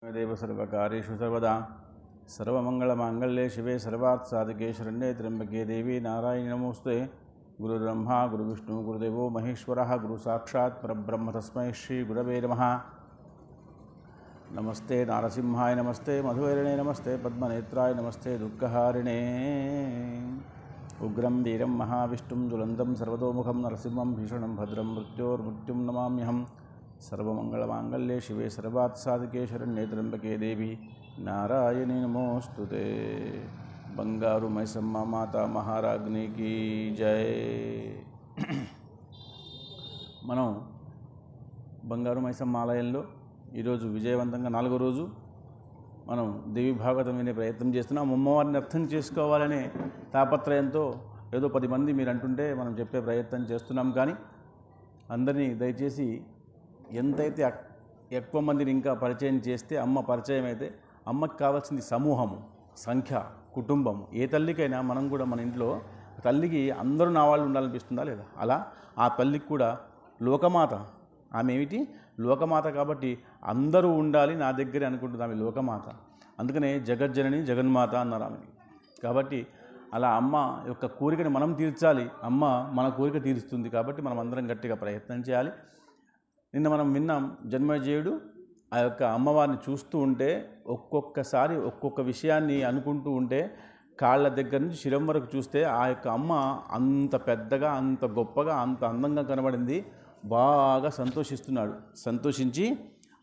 देव सर्वकार्येषु सर्वदा सर्वमंगलमांगल्ये शिवे सर्वार्थसाधके शरण्ये त्र्यंबके देवी नारायणी नमोस्तुते। गुरुर्ब्रह्मा गुरुविष्णु गुरुदेवो महेश्वरः गुरुसाक्षात् परब्रह्म तस्मै श्री गुरवे नमः। नमस्ते नारसिंहाय नमस्ते मधुवैरिणे नमस्ते पद्मनेत्राय नमस्ते दुःखहारिणे। उग्रं वीरं महाविष्णुं ज्वलन्तं सर्वतोमुखं नरसिंहं भीषणं भद्रं मृत्योर्मृत्युं नमाम्यहम्। सर्वमंगलमांगल्ये शिवे सर्वार्थसाधके शरण्ये त्र्यंबके देवी नारायणी नमोस्तुते। బంగారు మైసమ్మ మాతా మహారాజ్ఞికి జై। మనం బంగారు మైసమ్మ ఆలయంలో ఈరోజు విజయవంతంగా 4వ రోజు మనం దేవి భాగవతం వినే ప్రయత్నం చేస్తున్నాం। అమ్మవారిని అర్థం చేసుకోవాలనే తాపత్రయంతో ఏదో 10 మంది మీరు అంటుంటే మనం చెప్పే ప్రయత్నం చేస్తున్నాం। కానీ అందరినీ దయచేసి ఎంతైతే ఎక్కువ మందిని ఇంకా పరిచయం చేస్తే అమ్మ పరిచయం అయితే అమ్మకి కావాల్సింది సమూహము, సంఖ్య, కుటుంబము। ఏ తల్లికైనా మనం కూడా మన ఇంట్లో తల్లికి అందరూ నా వాళ్ళు ఉండాలనిపిస్తుందా లేదా? అలా ఆ తల్లికి కూడా లోకమాత, ఆమె ఏమిటి లోకమాత కాబట్టి అందరూ ఉండాలి నా దగ్గరే అనుకుంటుంది ఆమె లోకమాత। అందుకనే జగజ్జనని జగన్మాత అన్నారు ఆమె। కాబట్టి అలా అమ్మ యొక్క కోరికని మనం తీర్చాలి, అమ్మ మన కోరిక తీరుస్తుంది। కాబట్టి మనం అందరం గట్టిగా ప్రయత్నం చేయాలి। నిన్న మనం విన్నాం జన్మజయుడు ఆ యొక్క అమ్మవారిని చూస్తూ ఉంటే ఒక్కొక్కసారి ఒక్కొక్క విషయాన్ని అనుకుంటూ ఉంటే కాళ్ళ దగ్గర నుంచి శిరం వరకు చూస్తే ఆ యొక్క అమ్మ అంత పెద్దగా, అంత గొప్పగా, అంత అందంగా కనబడింది। బాగా సంతోషిస్తున్నాడు। సంతోషించి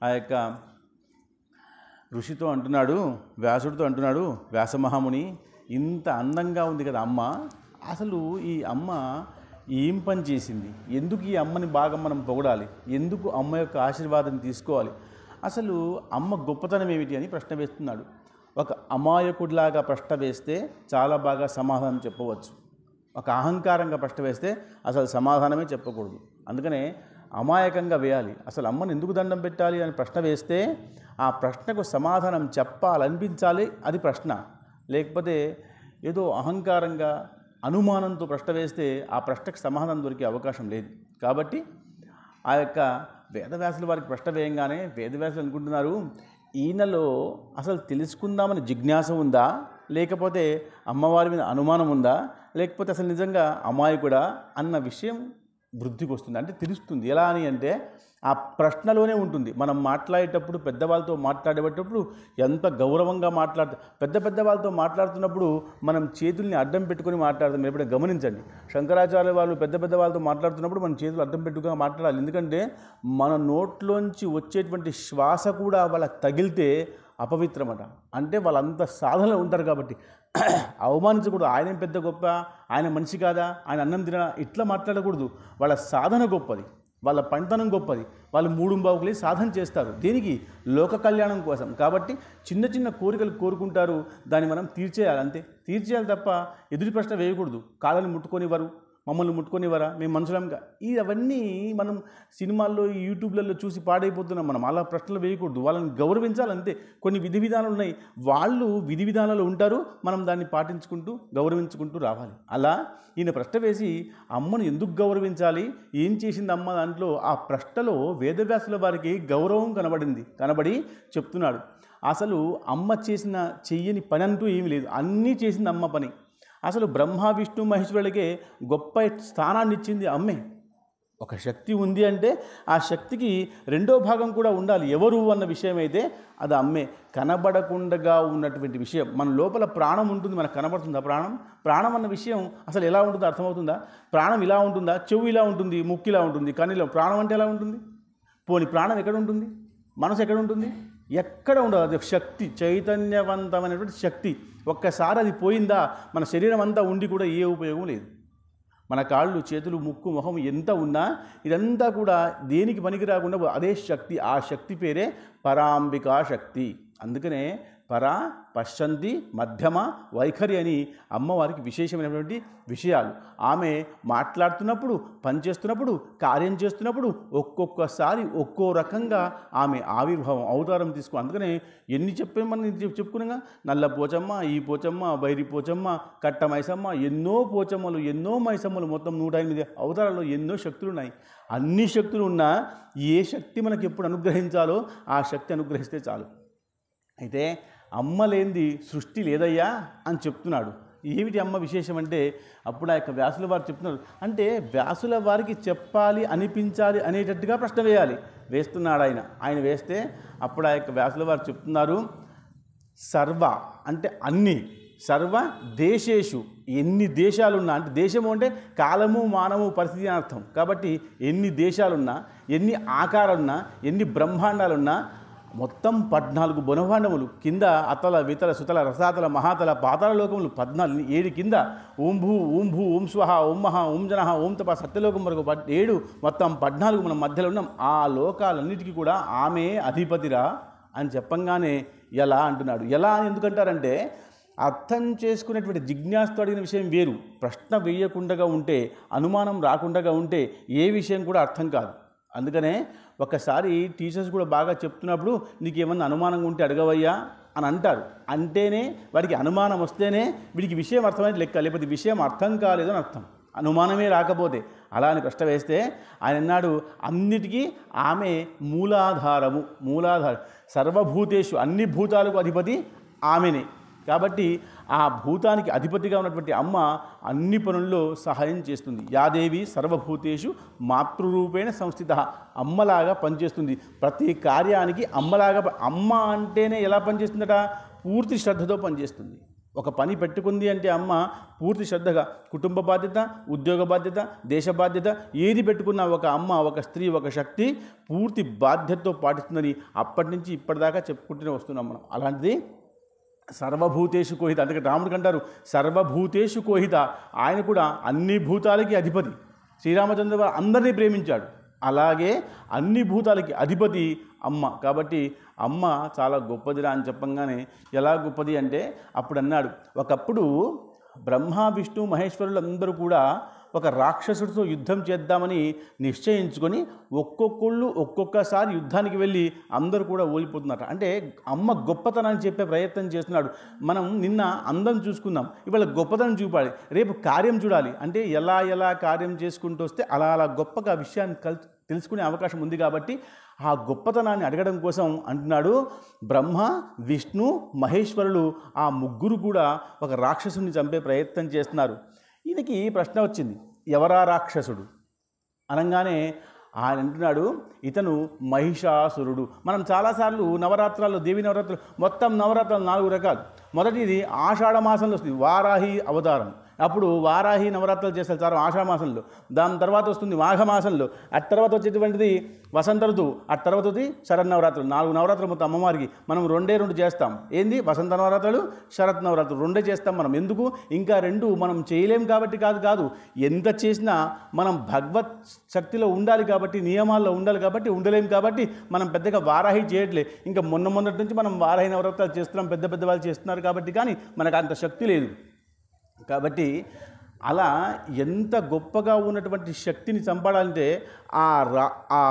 ఆ యొక్క ఋషితో అంటున్నాడు, వ్యాసుడితో అంటున్నాడు, వ్యాసమహాముని ఇంత అందంగా ఉంది కదా అమ్మ, అసలు ఈ అమ్మ ఏం పని చేసింది? ఎందుకు ఈ అమ్మని బాగా మనం పొగడాలి? ఎందుకు అమ్మ యొక్క ఆశీర్వాదం తీసుకోవాలి? అసలు అమ్మ గొప్పతనం ఏమిటి అని ప్రశ్న వేస్తున్నాడు। ఒక అమాయకుడిలాగా ప్రశ్న వేస్తే చాలా బాగా సమాధానం చెప్పవచ్చు, ఒక అహంకారంగా ప్రశ్న వేస్తే అసలు సమాధానమే చెప్పకూడదు। అందుకనే అమాయకంగా వేయాలి। అసలు అమ్మని ఎందుకు దండం పెట్టాలి అని ప్రశ్న వేస్తే ఆ ప్రశ్నకు సమాధానం చెప్పాలనిపించాలి, అది ప్రశ్న। లేకపోతే ఏదో అహంకారంగా అనుమానంతో ప్రశ్న వేస్తే ఆ ప్రశ్నకు సమాధానం దొరికే అవకాశం లేదు। కాబట్టి ఆ యొక్క వేదవ్యాసుల వారికి ప్రశ్న వేయంగానే వేదవ్యాసులు అనుకుంటున్నారు, ఈయనలో అసలు తెలుసుకుందామని జిజ్ఞాస ఉందా, లేకపోతే అమ్మవారి మీద అనుమానం ఉందా, లేకపోతే అసలు నిజంగా అమాయకుడా అన్న విషయం వృద్ధికి వస్తుంది, అంటే తెలుస్తుంది। ఎలా అని అంటే ఆ ప్రశ్నలోనే ఉంటుంది। మనం మాట్లాడేటప్పుడు పెద్దవాళ్ళతో మాట్లాడేటప్పుడు ఎంత గౌరవంగా పెద్ద వాళ్ళతో మాట్లాడుతున్నప్పుడు మనం చేతుల్ని అడ్డం పెట్టుకొని మాట్లాడతాం। ఎప్పుడైనా గమనించండి, శంకరాచార్య వాళ్ళు పెద్ద వాళ్ళతో మాట్లాడుతున్నప్పుడు మనం చేతులు అడ్డం పెట్టుకుని మాట్లాడాలి। ఎందుకంటే మన నోట్లోంచి వచ్చేటువంటి శ్వాస కూడా వాళ్ళకి తగిలితే అపవిత్రమట, అంటే వాళ్ళంత సాధనలో ఉంటారు కాబట్టి అవమానించకూడదు। ఆయన పెద్ద గొప్ప, ఆయన మనిషి కాదా, ఆయన అన్నం తిన, ఇట్లా మాట్లాడకూడదు। వాళ్ళ సాధన గొప్పది, వాళ్ళ పంటనం గొప్పది, వాళ్ళు 3 బావుకులే సాధన చేస్తారు, దీనికి లోక కళ్యాణం కోసం। కాబట్టి చిన్న చిన్న కోరికలు కోరుకుంటారు, దాన్ని మనం తీర్చేయాలి, అంతే తీర్చేయాలి తప్ప ఎదుటి ప్రశ్న వేయకూడదు। కాళ్ళని ముట్టుకొనివ్వరు, మమ్మల్ని ముట్టుకొనివ్వరా, మేము మనుషులంగా, అవన్నీ మనం సినిమాల్లో యూట్యూబ్లలో చూసి పాడైపోతున్నాం। మనం అలా ప్రశ్నలు వేయకూడదు, వాళ్ళని గౌరవించాలి, అంతే। కొన్ని విధి విధానాలు ఉన్నాయి, వాళ్ళు విధి విధానాలు ఉంటారు, మనం దాన్ని పాటించుకుంటూ గౌరవించుకుంటూ రావాలి। అలా ఈయన ప్రశ్న వేసి అమ్మను ఎందుకు గౌరవించాలి, ఏం చేసింది అమ్మ, దాంట్లో ఆ ప్రశ్నలో వేదవ్యాసుల వారికి గౌరవం కనబడి చెప్తున్నాడు। అసలు అమ్మ చేసిన చెయ్యని పని అంటూ ఏమీ లేదు, అన్నీ చేసింది అమ్మ పని। అసలు బ్రహ్మ విష్ణు మహేశ్వరులకే గొప్ప స్థానాన్ని ఇచ్చింది అమ్మే। ఒక శక్తి ఉంది అంటే ఆ శక్తికి 2వ భాగం కూడా ఉండాలి, ఎవరు అన్న విషయం అయితే అది అమ్మే। కనబడకుండా ఉన్నటువంటి విషయం, మన లోపల ప్రాణం ఉంటుంది, మనకు కనబడుతుందా ప్రాణం అన్న విషయం అసలు ఎలా ఉంటుందో అర్థమవుతుందా? ప్రాణం ఇలా ఉంటుందా? చెవు ఇలా ఉంటుంది, ముక్కు ఇలా ఉంటుంది, కనిలో ప్రాణం అంటే ఎలా ఉంటుంది? పోని ప్రాణం ఎక్కడ ఉంటుంది? మనసు ఎక్కడ ఉంటుంది? ఎక్కడ ఉండదు, అది శక్తి, చైతన్యవంతమైనటువంటి శక్తి। ఒక్కసారి అది పోయిందా మన శరీరం అంతా ఉండి కూడా ఏ ఉపయోగం లేదు। మన కాళ్ళు, చేతులు, ముక్కు, మొహం ఎంత ఉన్నా ఇదంతా కూడా దేనికి పనికి రాకుండా అదే శక్తి, ఆ శక్తి పేరే పరాంబికా శక్తి। అందుకనే పరా, పశ్చంతి, మధ్యమ, వైఖరి అని అమ్మవారికి విశేషమైనటువంటి విషయాలు। ఆమె మాట్లాడుతున్నప్పుడు, పనిచేస్తున్నప్పుడు, కార్యం చేస్తున్నప్పుడు ఒక్కొక్కసారి ఒక్కో రకంగా ఆమె ఆవిర్భావం, అవతారం తీసుకో। అందుకనే ఎన్ని చెప్పేమని చెప్పుకున్నాగా, నల్ల పోచమ్మ, ఈ పోచమ్మ, బైరి పోచమ్మ, కట్ట మైసమ్మ, ఎన్నో పోచమ్మలు, ఎన్నో మైసమ్మలు, మొత్తం 108 అవతారాల్లో ఎన్నో శక్తులు ఉన్నాయి। అన్ని శక్తులు ఉన్నా ఏ శక్తి మనకి ఎప్పుడు అనుగ్రహించాలో ఆ శక్తి అనుగ్రహిస్తే చాలు। అయితే అమ్మ లేనిది సృష్టి లేదయ్యా అని చెప్తున్నాడు. ఏమిటి అమ్మ విశేషం అంటే అప్పుడు ఆ యొక్క వ్యాసుల వారు చెప్తున్నారు. అంటే వ్యాసుల వారికి చెప్పాలి అనిపించాలి అనేటట్టుగా ప్రశ్న వేయాలి. వేస్తున్నాడు ఆయన వేస్తే అప్పుడు ఆ యొక్క వ్యాసుల వారు చెప్తున్నారు, సర్వ అంటే అన్ని, సర్వ దేశేషు ఎన్ని దేశాలున్నా, అంటే దేశము అంటే కాలము మానము పరిస్థితి అని అర్థం. కాబట్టి ఎన్ని దేశాలున్నా, ఎన్ని ఆకారాలున్నా, ఎన్ని బ్రహ్మాండాలున్నా, మొత్తం 14 బ్రహ్మాండములు కింద అతల వితల సుతల రసాతల మహాతల పాతాళ లోకములు 14, 7 కింద ఓం భూ ఓం స్వహ ఓం మహా ఓం జనహ ఓం తప సత్యలోకం వరకు 7, మొత్తం 14 మనం మధ్యలో ఉన్నాం. ఆ లోకాలన్నిటికీ కూడా ఆమె అధిపతిరా అని చెప్పంగానే ఎలా అంటున్నాడు. ఎలా అని ఎందుకంటారంటే అర్థం చేసుకునేటువంటి జిజ్ఞాసతో అడిగిన విషయం వేరు. ప్రశ్న వేయకుండా ఉంటే, అనుమానం రాకుండా ఉంటే ఏ విషయం కూడా అర్థం కాదు. అందుకనే ఒకసారి టీచర్స్ కూడా బాగా చెప్తున్నప్పుడు నీకు ఏమన్నా అనుమానంగా ఉంటే అడగవయ్యా అని అంటారు. అంటేనే వాడికి అనుమానం వస్తేనే వీడికి విషయం అర్థమైతే లెక్క, లేకపోతే విషయం అర్థం కాలేదు అని అర్థం. అనుమానమే రాకపోతే అలా అని ప్రశ్న వేస్తే ఆయన అన్నాడు, అన్నిటికీ ఆమె మూలాధారము. సర్వభూతేషు అన్ని భూతాలకు అధిపతి ఆమెనే. కాబట్టి ఆ భూతానికి అధిపతిగా ఉన్నటువంటి అమ్మ అన్ని పనుల్లో సహాయం చేస్తుంది. యాదేవి సర్వభూతేషు మాతృరూపేణ సంస్థిత, అమ్మలాగా పనిచేస్తుంది. ప్రతి కార్యానికి అమ్మలాగా. అమ్మ అంటేనే ఎలా పనిచేస్తుందట, పూర్తి శ్రద్ధతో పనిచేస్తుంది. ఒక పని పెట్టుకుంది అంటే అమ్మ పూర్తి శ్రద్ధగా కుటుంబ బాధ్యత, ఉద్యోగ బాధ్యత, దేశ బాధ్యత ఏది పెట్టుకున్నా ఒక అమ్మ, ఒక స్త్రీ, ఒక శక్తి పూర్తి బాధ్యతతో పాటిస్తుందని అప్పటి నుంచి ఇప్పటిదాకా చెప్పుకుంటూనే వస్తున్నాం మనం. అలాంటిది సర్వభూతేషు కోహిత. అందుకే రాముడికి అంటారు సర్వభూతేషు కోహిత. ఆయన కూడా అన్ని భూతాలకి అధిపతి. శ్రీరామచంద్ర అందరినీ ప్రేమించాడు. అలాగే అన్ని భూతాలకి అధిపతి అమ్మ. కాబట్టి అమ్మ చాలా గొప్పదిరా అని చెప్పంగానే ఎలా గొప్పది అంటే అప్పుడు అన్నాడు, ఒకప్పుడు బ్రహ్మ విష్ణు మహేశ్వరులు అందరూ కూడా ఒక రాక్షసుడితో యుద్ధం చేద్దామని నిశ్చయించుకొని ఒక్కొక్కసారి యుద్ధానికి వెళ్ళి అందరూ కూడా ఓడిపోతున్నారు. అంటే అమ్మ గొప్పతనాన్ని చెప్పే ప్రయత్నం చేస్తున్నాడు. మనం నిన్న అందం చూసుకుందాం, ఇవాళ గొప్పతనం చూపాలి, రేపు కార్యం చూడాలి. అంటే ఎలా కార్యం చేసుకుంటూ వస్తే అలా గొప్పగా విషయాన్ని తెలుసుకునే అవకాశం ఉంది. కాబట్టి ఆ గొప్పతనాన్ని అడగడం కోసం అంటున్నాడు, బ్రహ్మ విష్ణు మహేశ్వరులు ఆ ముగ్గురు కూడా ఒక రాక్షసుని చంపే ప్రయత్నం చేస్తున్నారు. ఈయనకి ప్రశ్న వచ్చింది, ఎవరా రాక్షసుడు అనగానే ఆయన అంటున్నాడు, ఇతను మహిషాసురుడు. మనం చాలాసార్లు నవరాత్రాల్లో, దేవి నవరాత్రులు, మొత్తం నవరాత్రాలు 4 రకాలు. మొదటిది ఆషాఢ మాసంలో వస్తుంది, వారాహి అవతారం. అప్పుడు వారాహి నవరాత్రులు చేస్తారు చాలా ఆషాఢ మాసంలో. దాని తర్వాత వస్తుంది మాఘమాసంలో. ఆ తర్వాత వచ్చేటువంటిది వసంత ఋతువు. ఆ తర్వాత వచ్చి శరన్నవరాత్రులు. 4 నవరాత్రులు మొత్తం అమ్మవారికి మనం 2 చేస్తాం. ఏంది వసంత నవరాత్రులు, శరత్ నవరాత్రులు 2 చేస్తాం మనం. ఎందుకు? ఇంకా 2 మనం చేయలేం కాబట్టి కాదు. ఎంత చేసినా మనం భగవత్ శక్తిలో ఉండాలి కాబట్టి, నియమాల్లో ఉండాలి కాబట్టి, ఉండలేం కాబట్టి మనం పెద్దగా వారాహి చేయట్లే. ఇంకా మొన్నటి నుంచి మనం వారాహి నవరాత్రులు చేస్తున్నాం, పెద్ద వాళ్ళు చేస్తున్నారు కాబట్టి. కానీ మనకు అంత శక్తి లేదు. కాబట్టి అలా ఎంత గొప్పగా ఉన్నటువంటి శక్తిని చంపడాలంటే ఆ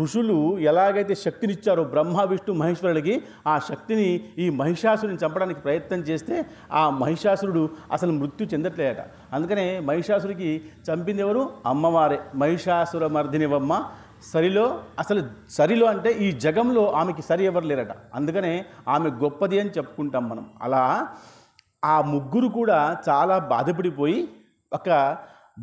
ఋషులు ఎలాగైతే శక్తినిచ్చారో బ్రహ్మ విష్ణు మహేశ్వరులకి, ఆ శక్తిని ఈ మహిషాసురుని చంపడానికి ప్రయత్నం చేస్తే ఆ మహిషాసురుడు అసలు మృత్యు చెందట్లేదట. అందుకనే మహిషాసుడికి చంపింది ఎవరు? అమ్మవారే. మహిషాసుర మర్దినివమ్మ. సరిలో అంటే ఈ జగంలో ఆమెకి సరి ఎవరు లేరట. అందుకనే ఆమె గొప్పది అని చెప్పుకుంటాం మనం. అలా ఆ ముగ్గురు కూడా చాలా బాధపడిపోయి ఒక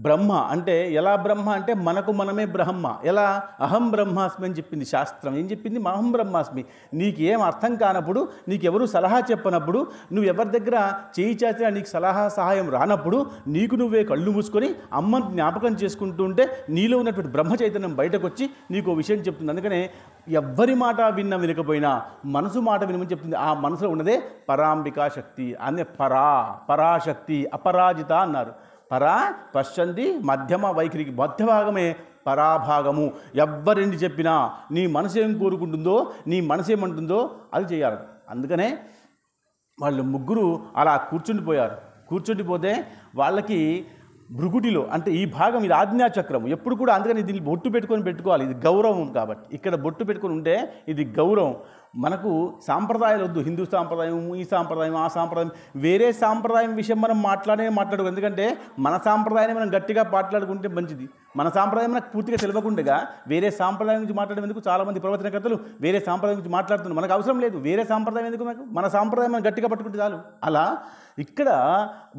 బ్రహ్మ అంటే ఎలా బ్రహ్మ అంటే మనకు మనమే బ్రహ్మ. ఎలా? అహం బ్రహ్మాస్మి అని చెప్పింది శాస్త్రం. ఏం చెప్పింది? అహం బ్రహ్మాస్మి. నీకేం అర్థం కానప్పుడు, నీకెవరు సలహా చెప్పనప్పుడు, నువ్వు ఎవరి దగ్గర చేయి చాచినా నీకు సలహా సహాయం రానప్పుడు, నీకు నువ్వే కళ్ళు మూసుకొని అమ్మను జ్ఞాపకం చేసుకుంటూ ఉంటే నీలో ఉన్నటువంటి బ్రహ్మ చైతన్యం బయటకు వచ్చి నీకు విషయం చెప్తుంది. అందుకనే ఎవ్వరి మాట వినకపోయినా మనసు మాట వినమని చెప్తుంది. ఆ మనసులో ఉన్నదే పరాంబికా శక్తి అనే పరాశక్తి, అపరాజిత అన్నారు. పరా పశ్చంతి మధ్యమ వైఖరికి మధ్య భాగమే పరాభాగము. ఎవ్వరెన్ని చెప్పినా నీ మనసు ఏం కోరుకుంటుందో, నీ మనసు ఏమంటుందో అది చేయాలి. అందుకనే వాళ్ళు ముగ్గురు అలా కూర్చుండిపోతే వాళ్ళకి భృగుటిలో అంటే ఈ భాగం ఇది ఆజ్ఞాచక్రం ఎప్పుడు కూడా. అందుకని దీన్ని బొట్టు పెట్టుకోవాలి. ఇది గౌరవం కాబట్టి ఇక్కడ బొట్టు పెట్టుకొని ఉంటే ఇది గౌరవం. మనకు సాంప్రదాయాలు వద్దు, హిందూ సాంప్రదాయం, ఈ సాంప్రదాయం, ఆ సాంప్రదాయం, వేరే సాంప్రదాయం విషయం మనం మాట్లాడు. ఎందుకంటే మన సాంప్రదాయాన్ని మనం గట్టిగా మాట్లాడుకుంటే మంచిది. మన సాంప్రదాయం మనకు పూర్తిగా తెలియకుండా వేరే సాంప్రదాయం గురించి మాట్లాడేందుకు చాలామంది ప్రవచనకర్తలు వేరే సాంప్రదాయం గురించి మాట్లాడుతున్నారు. మనకు అవసరం లేదు వేరే సాంప్రదాయం ఎందుకు, మనకు మన సాంప్రదాయం మనం గట్టిగా పట్టుకుంటే చాలు. అలా ఇక్కడ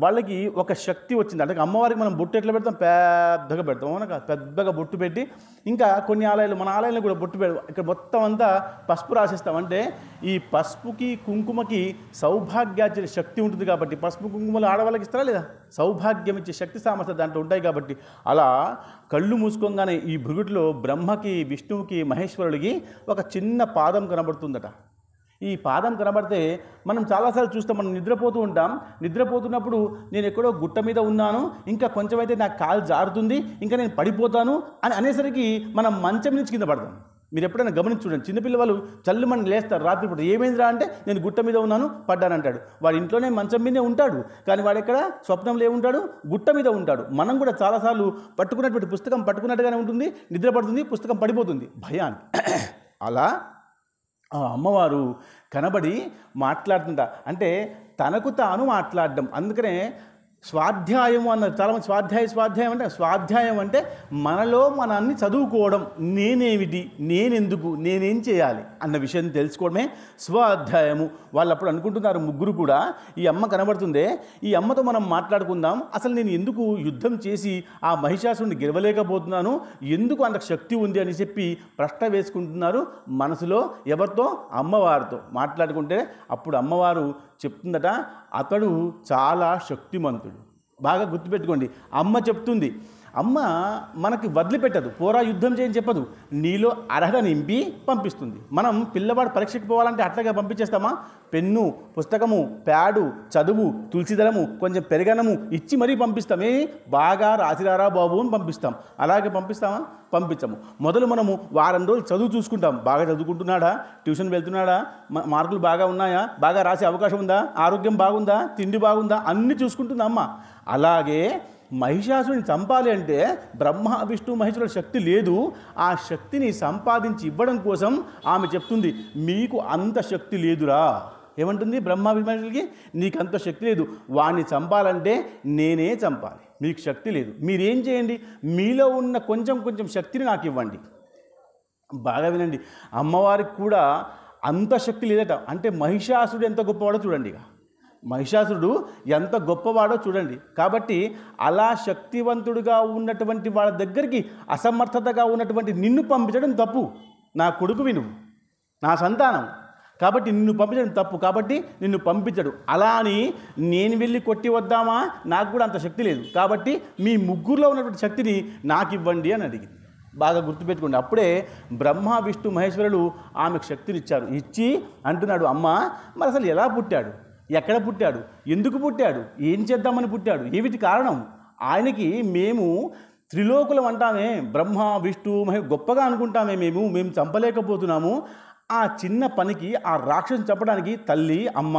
వాళ్ళకి ఒక శక్తి వచ్చింది. అంటే అమ్మవారికి మనం బొట్టు ఎట్లా పెడతాం, పెద్దగా పెడతాం, అవునా కాదు, పెద్దగా బొట్టు పెట్టి, ఇంకా కొన్ని ఆలయాలు, మన ఆలయాలను కూడా బొట్టు పెడతాం, ఇక్కడ మొత్తం అంతా పసుపు రాసిస్తాం. అంటే ఈ పసుపుకి కుంకుమకి సౌభాగ్యాచే శక్తి ఉంటుంది కాబట్టి, పసుపు కుంకుమలు ఆడవాళ్ళకి ఇస్తారా లేదా, సౌభాగ్యం ఇచ్చే శక్తి సామర్థ్యం దాంట్లో ఉంటాయి కాబట్టి, అలా కళ్ళు మూసుకోగానే ఈ భృగుటిలో బ్రహ్మకి, విష్ణువుకి, మహేశ్వరుడికి ఒక చిన్న పాదం కనబడుతుందట. ఈ పాదం కనబడితే మనం చాలాసార్లు చూస్తాం, మనం నిద్రపోతూ ఉంటాం, నిద్రపోతున్నప్పుడు నేను ఎక్కడో గుట్ట మీద ఉన్నాను, ఇంకా కొంచెం అయితే నాకు కాలు జారుతుంది, ఇంకా నేను పడిపోతాను అని అనేసరికి మనం మంచం నుంచి కింద పడతాం. మీరు ఎప్పుడైనా గమనించి చూడండి, చిన్నపిల్లవాళ్ళు చల్లుమని లేస్తారు రాత్రిపూట, ఏమైందిరా అంటే నేను గుట్ట మీద ఉన్నాను పడ్డానంటాడు. వాడు ఇంట్లోనే మంచం మీదే ఉంటాడు, కానీ వాడు ఎక్కడ స్వప్నంలో ఏముంటాడు, గుట్ట మీద ఉంటాడు. మనం కూడా చాలాసార్లు పట్టుకున్నటువంటి పుస్తకం పట్టుకున్నట్టుగానే ఉంటుంది, నిద్ర పడుతుంది, పుస్తకం పడిపోతుంది భయానికి. అలా ఆ అమ్మవారు కనబడి మాట్లాడుతుంట, అంటే తనకు తాను మాట్లాడడం. అందుకనే స్వాధ్యాయం అన్నారు చాలామంది. స్వాధ్యాయం అంటే స్వాధ్యాయం అంటే మనలో మనల్ని చదువుకోవడం, నేనేమిటి, నేనెందుకు, నేనేం చేయాలి అన్న విషయం తెలుసుకోవడమే స్వాధ్యాయము. వాళ్ళు అప్పుడు అనుకుంటున్నారు ముగ్గురు కూడా, ఈ అమ్మ కనబడుతుందే, ఈ అమ్మతో మనం మాట్లాడుకుందాం, అసలు నేను ఎందుకు యుద్ధం చేసి ఆ మహిషాసురుని గెలవలేకపోతున్నాను, ఎందుకు అంత శక్తి ఉంది అని చెప్పి ప్రశ్న వేసుకుంటున్నారు మనసులో. ఎవరితో, అమ్మవారితో మాట్లాడుకుంటే అప్పుడు అమ్మవారు చెప్తుందట, అతడు చాలా శక్తిమంతుడు. బాగా గుర్తుపెట్టుకోండి, అమ్మ చెప్తుంది. అమ్మ మనకి వదిలిపెట్టదు, పోరా యుద్ధం చేయని చెప్పదు, నీలో అర్హత నింపి పంపిస్తుంది. మనం పిల్లవాడు పరీక్షకు పోవాలంటే అట్లాగే పంపించేస్తామా? పెన్ను, పుస్తకము, ప్యాడు, చదువు, తులసిదళము, కొంచెం పెరగనము ఇచ్చి మరీ పంపిస్తామే, బాగా రాసిరారా బాబు అని పంపిస్తాం. అలాగే పంపిస్తామా? పంపించము. మొదలు మనము వారం రోజులు చదువు చూసుకుంటాం, బాగా చదువుకుంటున్నాడా, ట్యూషన్ వెళ్తున్నాడా, మార్కులు బాగా ఉన్నాయా, బాగా రాసే అవకాశం ఉందా, ఆరోగ్యం బాగుందా, తిండి బాగుందా, అన్నీ చూసుకుంటుంది అమ్మ. అలాగే మహిషాసుని చంపాలి అంటే బ్రహ్మ, విష్ణు, మహేశ్వరుల శక్తి లేదు. ఆ శక్తిని సంపాదించి ఇవ్వడం కోసం ఆమె చెప్తుంది, మీకు అంత శక్తి లేదురా. ఏమంటుంది బ్రహ్మ, విష్ణువులకి, నీకు అంత శక్తి లేదు, వాడిని చంపాలంటే నేనే చంపాలి, మీకు శక్తి లేదు. మీరేం చేయండి, మీలో ఉన్న కొంచెం శక్తిని నాకు ఇవ్వండి. బాగా వినండి, అమ్మవారికి కూడా అంత శక్తి లేదట. అంటే మహిషాసుడు ఎంత గొప్పవాడో చూడండి, మహిషాసురుడు ఎంత గొప్పవాడో చూడండి. కాబట్టి అలా శక్తివంతుడిగా ఉన్నటువంటి వాళ్ళ దగ్గరికి అసమర్థతగా ఉన్నటువంటి నిన్ను పంపించడం తప్పు. నా కొడుకువి నువ్వు, నా సంతానం, కాబట్టి నిన్ను పంపించడం తప్పు, కాబట్టి నిన్ను పంపించడు. అలా అని నేను వెళ్ళి కొట్టి వద్దామా, నాకు కూడా అంత శక్తి లేదు, కాబట్టి మీ ముగ్గురులో ఉన్నటువంటి శక్తిని నాకు ఇవ్వండి అని అడిగింది. బాగా గుర్తుపెట్టుకోండి. అప్పుడే బ్రహ్మ, విష్ణు, మహేశ్వరులు ఆమెకు శక్తినిచ్చారు. ఇచ్చి అంటున్నాడు, అమ్మ మరి అసలు ఎలా పుట్టాడు, ఎక్కడ పుట్టాడు, ఎందుకు పుట్టాడు, ఏం చేద్దామని పుట్టాడు, ఏమిటి కారణం? ఆయనకి మేము త్రిలోకులం అంటామే, బ్రహ్మ, విష్ణు, గొప్పగా అనుకుంటామే, మేము చంపలేకపోతున్నాము. ఆ చిన్న పనికి, ఆ రాక్షసుని చంపడానికి తల్లి, అమ్మ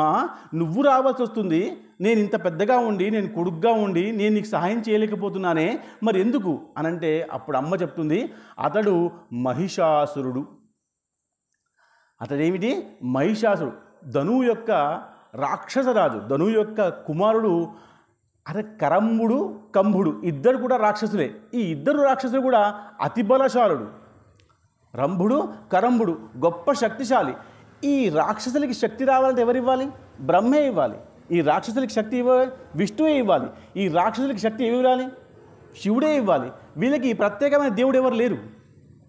నువ్వు రావాల్సి వస్తుంది. నేను ఇంత పెద్దగా ఉండి, నేను కొడుగ్గా ఉండి, నేను నీకు సహాయం చేయలేకపోతున్నానే, మరి ఎందుకు అనంటే అప్పుడు అమ్మ చెప్తుంది, అతడు మహిషాసురుడు. అతడేమిటి? మహిషాసురుడు, ధనువు యొక్క రాక్షసరాజు, ధనువు యొక్క కుమారుడు. అరే కరంబుడు, కంభుడు ఇద్దరు కూడా రాక్షసులే. ఈ ఇద్దరు రాక్షసులు కూడా అతి బలశాలుడు. రంభుడు, కరంబుడు గొప్ప శక్తిశాలి. ఈ రాక్షసులకి శక్తి రావాలంటే ఎవరు ఇవ్వాలి? బ్రహ్మే ఇవ్వాలి. ఈ రాక్షసులకి శక్తి ఇవ్వాలి, విష్ణువే ఇవ్వాలి. ఈ రాక్షసులకి శక్తి ఎవరు ఇవ్వాలి? శివుడే ఇవ్వాలి. వీళ్ళకి ప్రత్యేకమైన దేవుడు ఎవరు లేరు.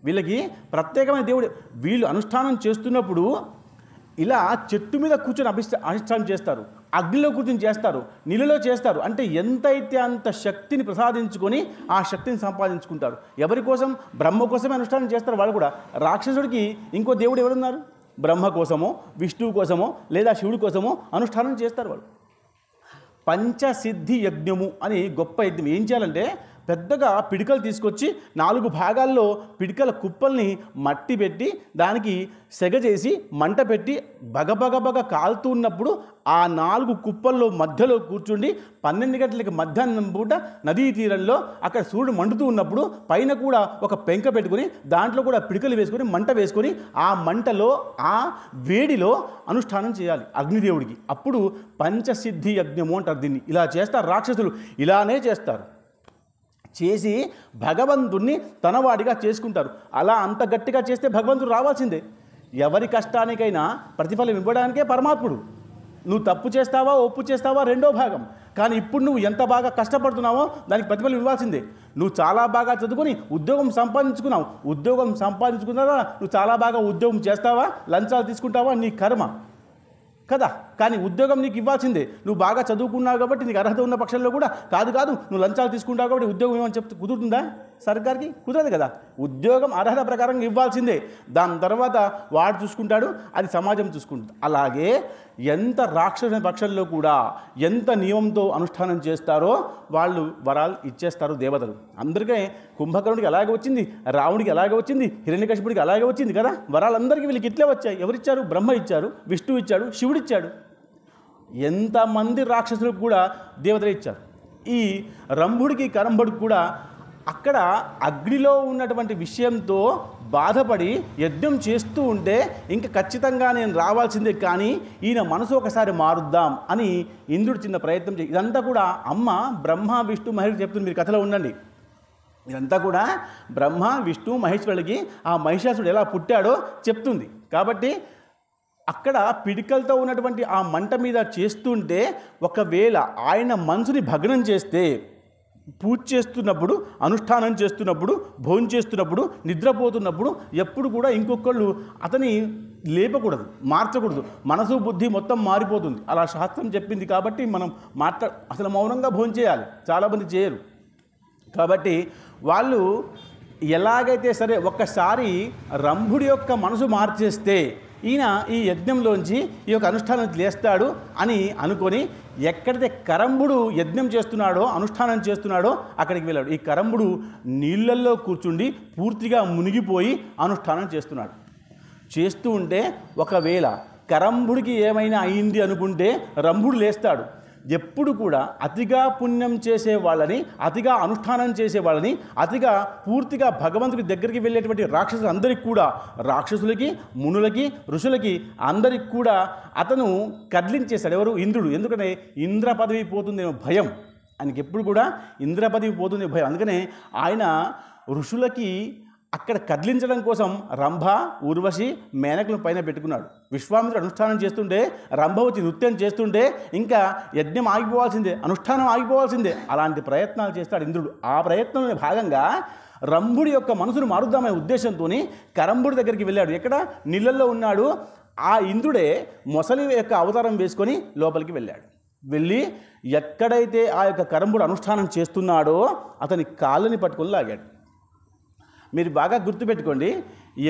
వీళ్ళకి ప్రత్యేకమైన దేవుడు, వీళ్ళు అనుష్ఠానం చేస్తున్నప్పుడు ఇలా చెట్టు మీద కూర్చొని అనుష్ఠానం చేస్తారు, అగ్నిలో కూర్చొని చేస్తారు, నీళ్ళలో చేస్తారు. అంటే ఎంతైతే అంత శక్తిని ప్రసాదించుకొని ఆ శక్తిని సంపాదించుకుంటారు. ఎవరి కోసం? బ్రహ్మ కోసమే అనుష్ఠానం చేస్తారు వాళ్ళు కూడా. రాక్షసుడికి ఇంకో దేవుడు ఎవరున్నారు? బ్రహ్మ కోసమో, విష్ణువు కోసమో, లేదా శివుడి కోసమో అనుష్ఠానం చేస్తారు వాళ్ళు. పంచసిద్ధి యజ్ఞము అని గొప్ప యజ్ఞం. ఏం చేయాలంటే పెద్దగా పిడికలు తీసుకొచ్చి 4 భాగాల్లో పిడికల కుప్పల్ని మట్టి పెట్టి దానికి సెగ చేసి మంట పెట్టి బగబగబగ కాలుతూ ఉన్నప్పుడు ఆ 4 కుప్పల్లో మధ్యలో కూర్చుండి 12 గంటలకి మధ్యాహ్నం పూట నదీ తీరంలో అక్కడ సూర్యుడు మండుతూ ఉన్నప్పుడు పైన కూడా ఒక పెంక పెట్టుకుని దాంట్లో కూడా పిడికలు వేసుకొని మంట వేసుకొని ఆ మంటలో ఆ వేడిలో అనుష్ఠానం చేయాలి అగ్నిదేవుడికి. అప్పుడు పంచసిద్ధి యజ్ఞము అంటారు దీన్ని. ఇలా చేస్తారు రాక్షసులు, ఇలానే చేస్తారు. చేసి భగవంతుణ్ణి తనవాడిగా చేసుకుంటారు. అలా అంత గట్టిగా చేస్తే భగవంతుడు రావాల్సిందే. ఎవరి కష్టానికైనా ప్రతిఫలం ఇవ్వడానికే పరమాత్ముడు. నువ్వు తప్పు చేస్తావా ఒప్పు చేస్తావా రెండో భాగం. కానీ ఇప్పుడు నువ్వు ఎంత బాగా కష్టపడుతున్నావో దానికి ప్రతిఫలం ఇవ్వాల్సిందే. నువ్వు చాలా బాగా చదువుకొని ఉద్యోగం సంపాదించుకున్నావు, ఉద్యోగం సంపాదించుకున్నావా నువ్వు చాలా బాగా ఉద్యోగం చేస్తావా లంచాలు తీసుకుంటావా నీ కర్మ కదా. కానీ ఉద్యోగం నీకు ఇవ్వాల్సిందే. నువ్వు బాగా చదువుకున్నావు కాబట్టి నీకు అర్హత ఉన్న పక్షంలో కూడా కాదు నువ్వు లంచాలు తీసుకుంటావు కాబట్టి ఉద్యోగం ఏమని చెప్తే కుదురుతుందా? సర్కార్కి కుదరదు కదా. ఉద్యోగం అర్హత ప్రకారం ఇవ్వాల్సిందే. దాని తర్వాత వాడు చూసుకుంటాడు, అది సమాజం చూసుకుంటుంది. అలాగే ఎంత రాక్షస పక్షంలో కూడా ఎంత నియమంతో అనుష్ఠానం చేస్తారో వాళ్ళు వరాలు ఇచ్చేస్తారు దేవతలు. అందరికీ కుంభకర్ణుడికి అలాగే వచ్చింది, రావణుడికి అలాగే వచ్చింది, హిరణ్యకశిపుడికి అలాగే వచ్చింది కదా. వరాలందరికీ వీళ్ళకి ఇట్లే వచ్చాయి. ఎవరిచ్చారు? బ్రహ్మ ఇచ్చారు, విష్ణువు ఇచ్చాడు, శివుడు ఇచ్చాడు. ఎంతమంది రాక్షసులకు కూడా దేవతలు ఇచ్చారు. ఈ రంభుడికి కరంభుడికి కూడా అక్కడ అగ్నిలో ఉన్నటువంటి విషయంతో బాధపడి యజ్ఞం చేస్తూ ఉంటే ఇంకా ఖచ్చితంగా నేను రావాల్సిందే, కానీ ఈయన మనసు ఒకసారి మారుద్దాం అని ఇంద్రుడు చిన్న ప్రయత్నం చేయి. ఇదంతా కూడా అమ్మ బ్రహ్మ విష్ణు మహేశ్వరుడు చెప్తుంది. మీరు కథలో ఉండండి. ఇదంతా కూడా బ్రహ్మ విష్ణు మహేశ్వరుడికి ఆ మహిషాసుడు ఎలా పుట్టాడో చెప్తుంది. కాబట్టి అక్కడ పిడికలతో ఉన్నటువంటి ఆ మంట మీద చేస్తుంటే ఒకవేళ ఆయన మనసుని భగ్నం చేస్తే, పూజ చేస్తున్నప్పుడు అనుష్ఠానం చేస్తున్నప్పుడు భోజనం చేస్తున్నప్పుడు నిద్రపోతున్నప్పుడు ఎప్పుడు కూడా ఇంకొకళ్ళు అతని లేపకూడదు, మార్చకూడదు. మనసు బుద్ధి మొత్తం మారిపోతుంది. అలా శాస్త్రం చెప్పింది. కాబట్టి మనం అసలు మౌనంగా భోజనం చేయాలి. చాలామంది చేయరు. కాబట్టి వాళ్ళు ఎలాగైతే సరే ఒక్కసారి రంభుడి యొక్క మనసు మార్చేస్తే ఈయన ఈ యజ్ఞంలోంచి ఈ యొక్క అనుష్ఠానం లేస్తాడు అని అనుకొని ఎక్కడైతే కరంబుడు యజ్ఞం చేస్తున్నాడో అనుష్ఠానం చేస్తున్నాడో అక్కడికి వెళ్ళాడు. ఈ కరంబుడు నీళ్ళల్లో కూర్చుండి పూర్తిగా మునిగిపోయి అనుష్ఠానం చేస్తున్నాడు. చేస్తూ ఉంటే ఒకవేళ కరంబుడికి ఏమైనా అయింది అనుకుంటే రంభుడు లేస్తాడు. ఎప్పుడు కూడా అతిగా పుణ్యం చేసే వాళ్ళని, అతిగా అనుష్ఠానం చేసే వాళ్ళని, అతిగా పూర్తిగా భగవంతుడి దగ్గరికి వెళ్ళేటువంటి రాక్షసులందరికీ కూడా, రాక్షసులకి మునులకి ఋషులకి అందరికి కూడా అతను కదిలించేశాడు. ఎవరు? ఇంద్రుడు. ఎందుకంటే ఇంద్ర పదవి పోతుందేమో భయం ఆయనకి. ఎప్పుడు కూడా ఇంద్ర పదవి పోతుంది భయం. అందుకనే ఆయన ఋషులకి అక్కడ కదిలించడం కోసం రంభ ఊర్వశి మేనకులను పైన పెట్టుకున్నాడు. విశ్వామిత్రుడు అనుష్ఠానం చేస్తుంటే రంభ వచ్చి నృత్యం చేస్తుంటే ఇంకా యజ్ఞం ఆగిపోవాల్సిందే, అనుష్ఠానం ఆగిపోవాల్సిందే. అలాంటి ప్రయత్నాలు చేస్తాడు ఇంద్రుడు. ఆ ప్రయత్నంలో భాగంగా రంభుడి యొక్క మనసును మారుద్దామనే ఉద్దేశంతో కరంబుడి దగ్గరికి వెళ్ళాడు. ఎక్కడ? నీళ్ళల్లో ఉన్నాడు. ఆ ఇంద్రుడే మొసలి యొక్క అవతారం వేసుకొని లోపలికి వెళ్ళాడు. వెళ్ళి ఎక్కడైతే ఆ యొక్క కరంబుడు అనుష్ఠానం చేస్తున్నాడో అతని కాళ్ళని పట్టుకొని లాగాడు. మీరు బాగా గుర్తుపెట్టుకోండి,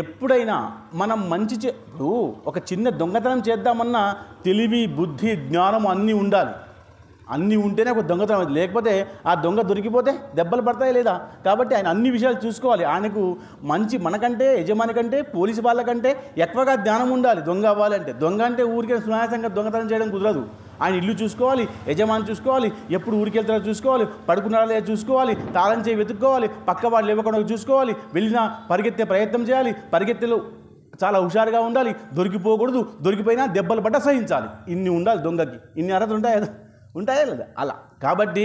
ఎప్పుడైనా మనం మంచి ఇప్పుడు ఒక చిన్న దొంగతనం చేద్దామన్నా తెలివి బుద్ధి జ్ఞానం అన్నీ ఉండాలి. అన్నీ ఉంటేనే ఒక దొంగతనం, లేకపోతే ఆ దొంగ దొరికిపోతే దెబ్బలు పడతాయి లేదా. కాబట్టి ఆయన అన్ని విషయాలు చూసుకోవాలి. ఆయనకు మంచి మనకంటే యజమాని కంటే పోలీసు వాళ్ళకంటే ఎక్కువగా జ్ఞానం ఉండాలి దొంగ అవ్వాలంటే. దొంగ అంటే ఊరికే సునాయాసంగా దొంగతనం చేయడం కుదరదు. ఆయన ఇల్లు చూసుకోవాలి, యజమాని చూసుకోవాలి, ఎప్పుడు ఊరికి వెళ్తారో చూసుకోవాలి, పడుకున్నారో లేదో చూసుకోవాలి, తాళం చేయి వెతుక్కోవాలి, పక్క వాళ్ళు ఇవ్వకుండా చూసుకోవాలి, వెళ్ళినా పరిగెత్తే ప్రయత్నం చేయాలి, పరిగెత్తేలో చాలా హుషారుగా ఉండాలి, దొరికిపోకూడదు, దొరికిపోయినా దెబ్బలు పడ్డ సహించాలి. ఇన్ని ఉండాలి దొంగకి. ఇన్ని అర్హతలు ఉంటాయా లేదా అలా. కాబట్టి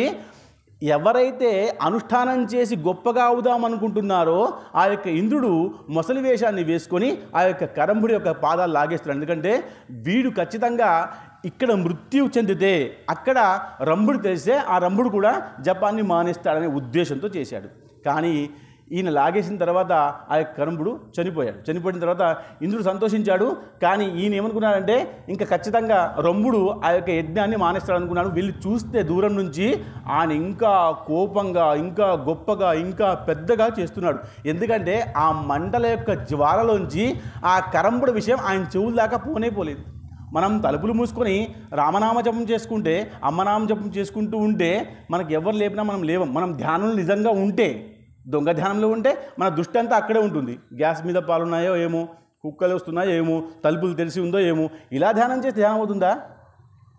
ఎవరైతే అనుష్ఠానం చేసి గొప్పగా అవుదామనుకుంటున్నారో ఆ యొక్క ఇంద్రుడు మొసలి వేషాన్ని వేసుకొని ఆ యొక్క కరంబుడి యొక్క పాదాలు లాగేస్తున్నాడు. ఎందుకంటే వీడు ఖచ్చితంగా ఇక్కడ మృత్యు చెందితే అక్కడ రంభుడు తెలిస్తే ఆ రంభుడు కూడా జపాన్ని మానేస్తాడనే ఉద్దేశంతో చేశాడు. కానీ ఈయన లాగేసిన తర్వాత ఆ యొక్క కరంబుడు చనిపోయాడు. చనిపోయిన తర్వాత ఇంద్రుడు సంతోషించాడు. కానీ ఈయన ఏమనుకున్నాడంటే ఇంకా ఖచ్చితంగా రంభుడు ఆ యొక్క యజ్ఞాన్ని మానేస్తాడు అనుకున్నాడు. వెళ్ళి చూస్తే దూరం నుంచి ఆయన ఇంకా కోపంగా, ఇంకా గొప్పగా, ఇంకా పెద్దగా చేస్తున్నాడు. ఎందుకంటే ఆ మంటల యొక్క జ్వాలలోంచి ఆ కరంబుడు విషయం ఆయన చెవుల దాకా పోలేదు. మనం తలుపులు మూసుకొని రామనామ జపం చేసుకుంటే, అమ్మనామ జపం చేసుకుంటూ ఉంటే మనకు ఎవరు లేపినా మనం లేవం. మనం ధ్యానంలో నిజంగా ఉంటే, దొంగ ధ్యానంలో ఉంటే మన దృష్టి అంతా అక్కడే ఉంటుంది. గ్యాస్ మీద పాలున్నాయో ఏమో, కుక్కలు వస్తున్నాయో ఏమో, తలుపులు తెలిసి ఉందో ఏమో. ఇలా ధ్యానం చేస్తే ధ్యానం అవుతుందా?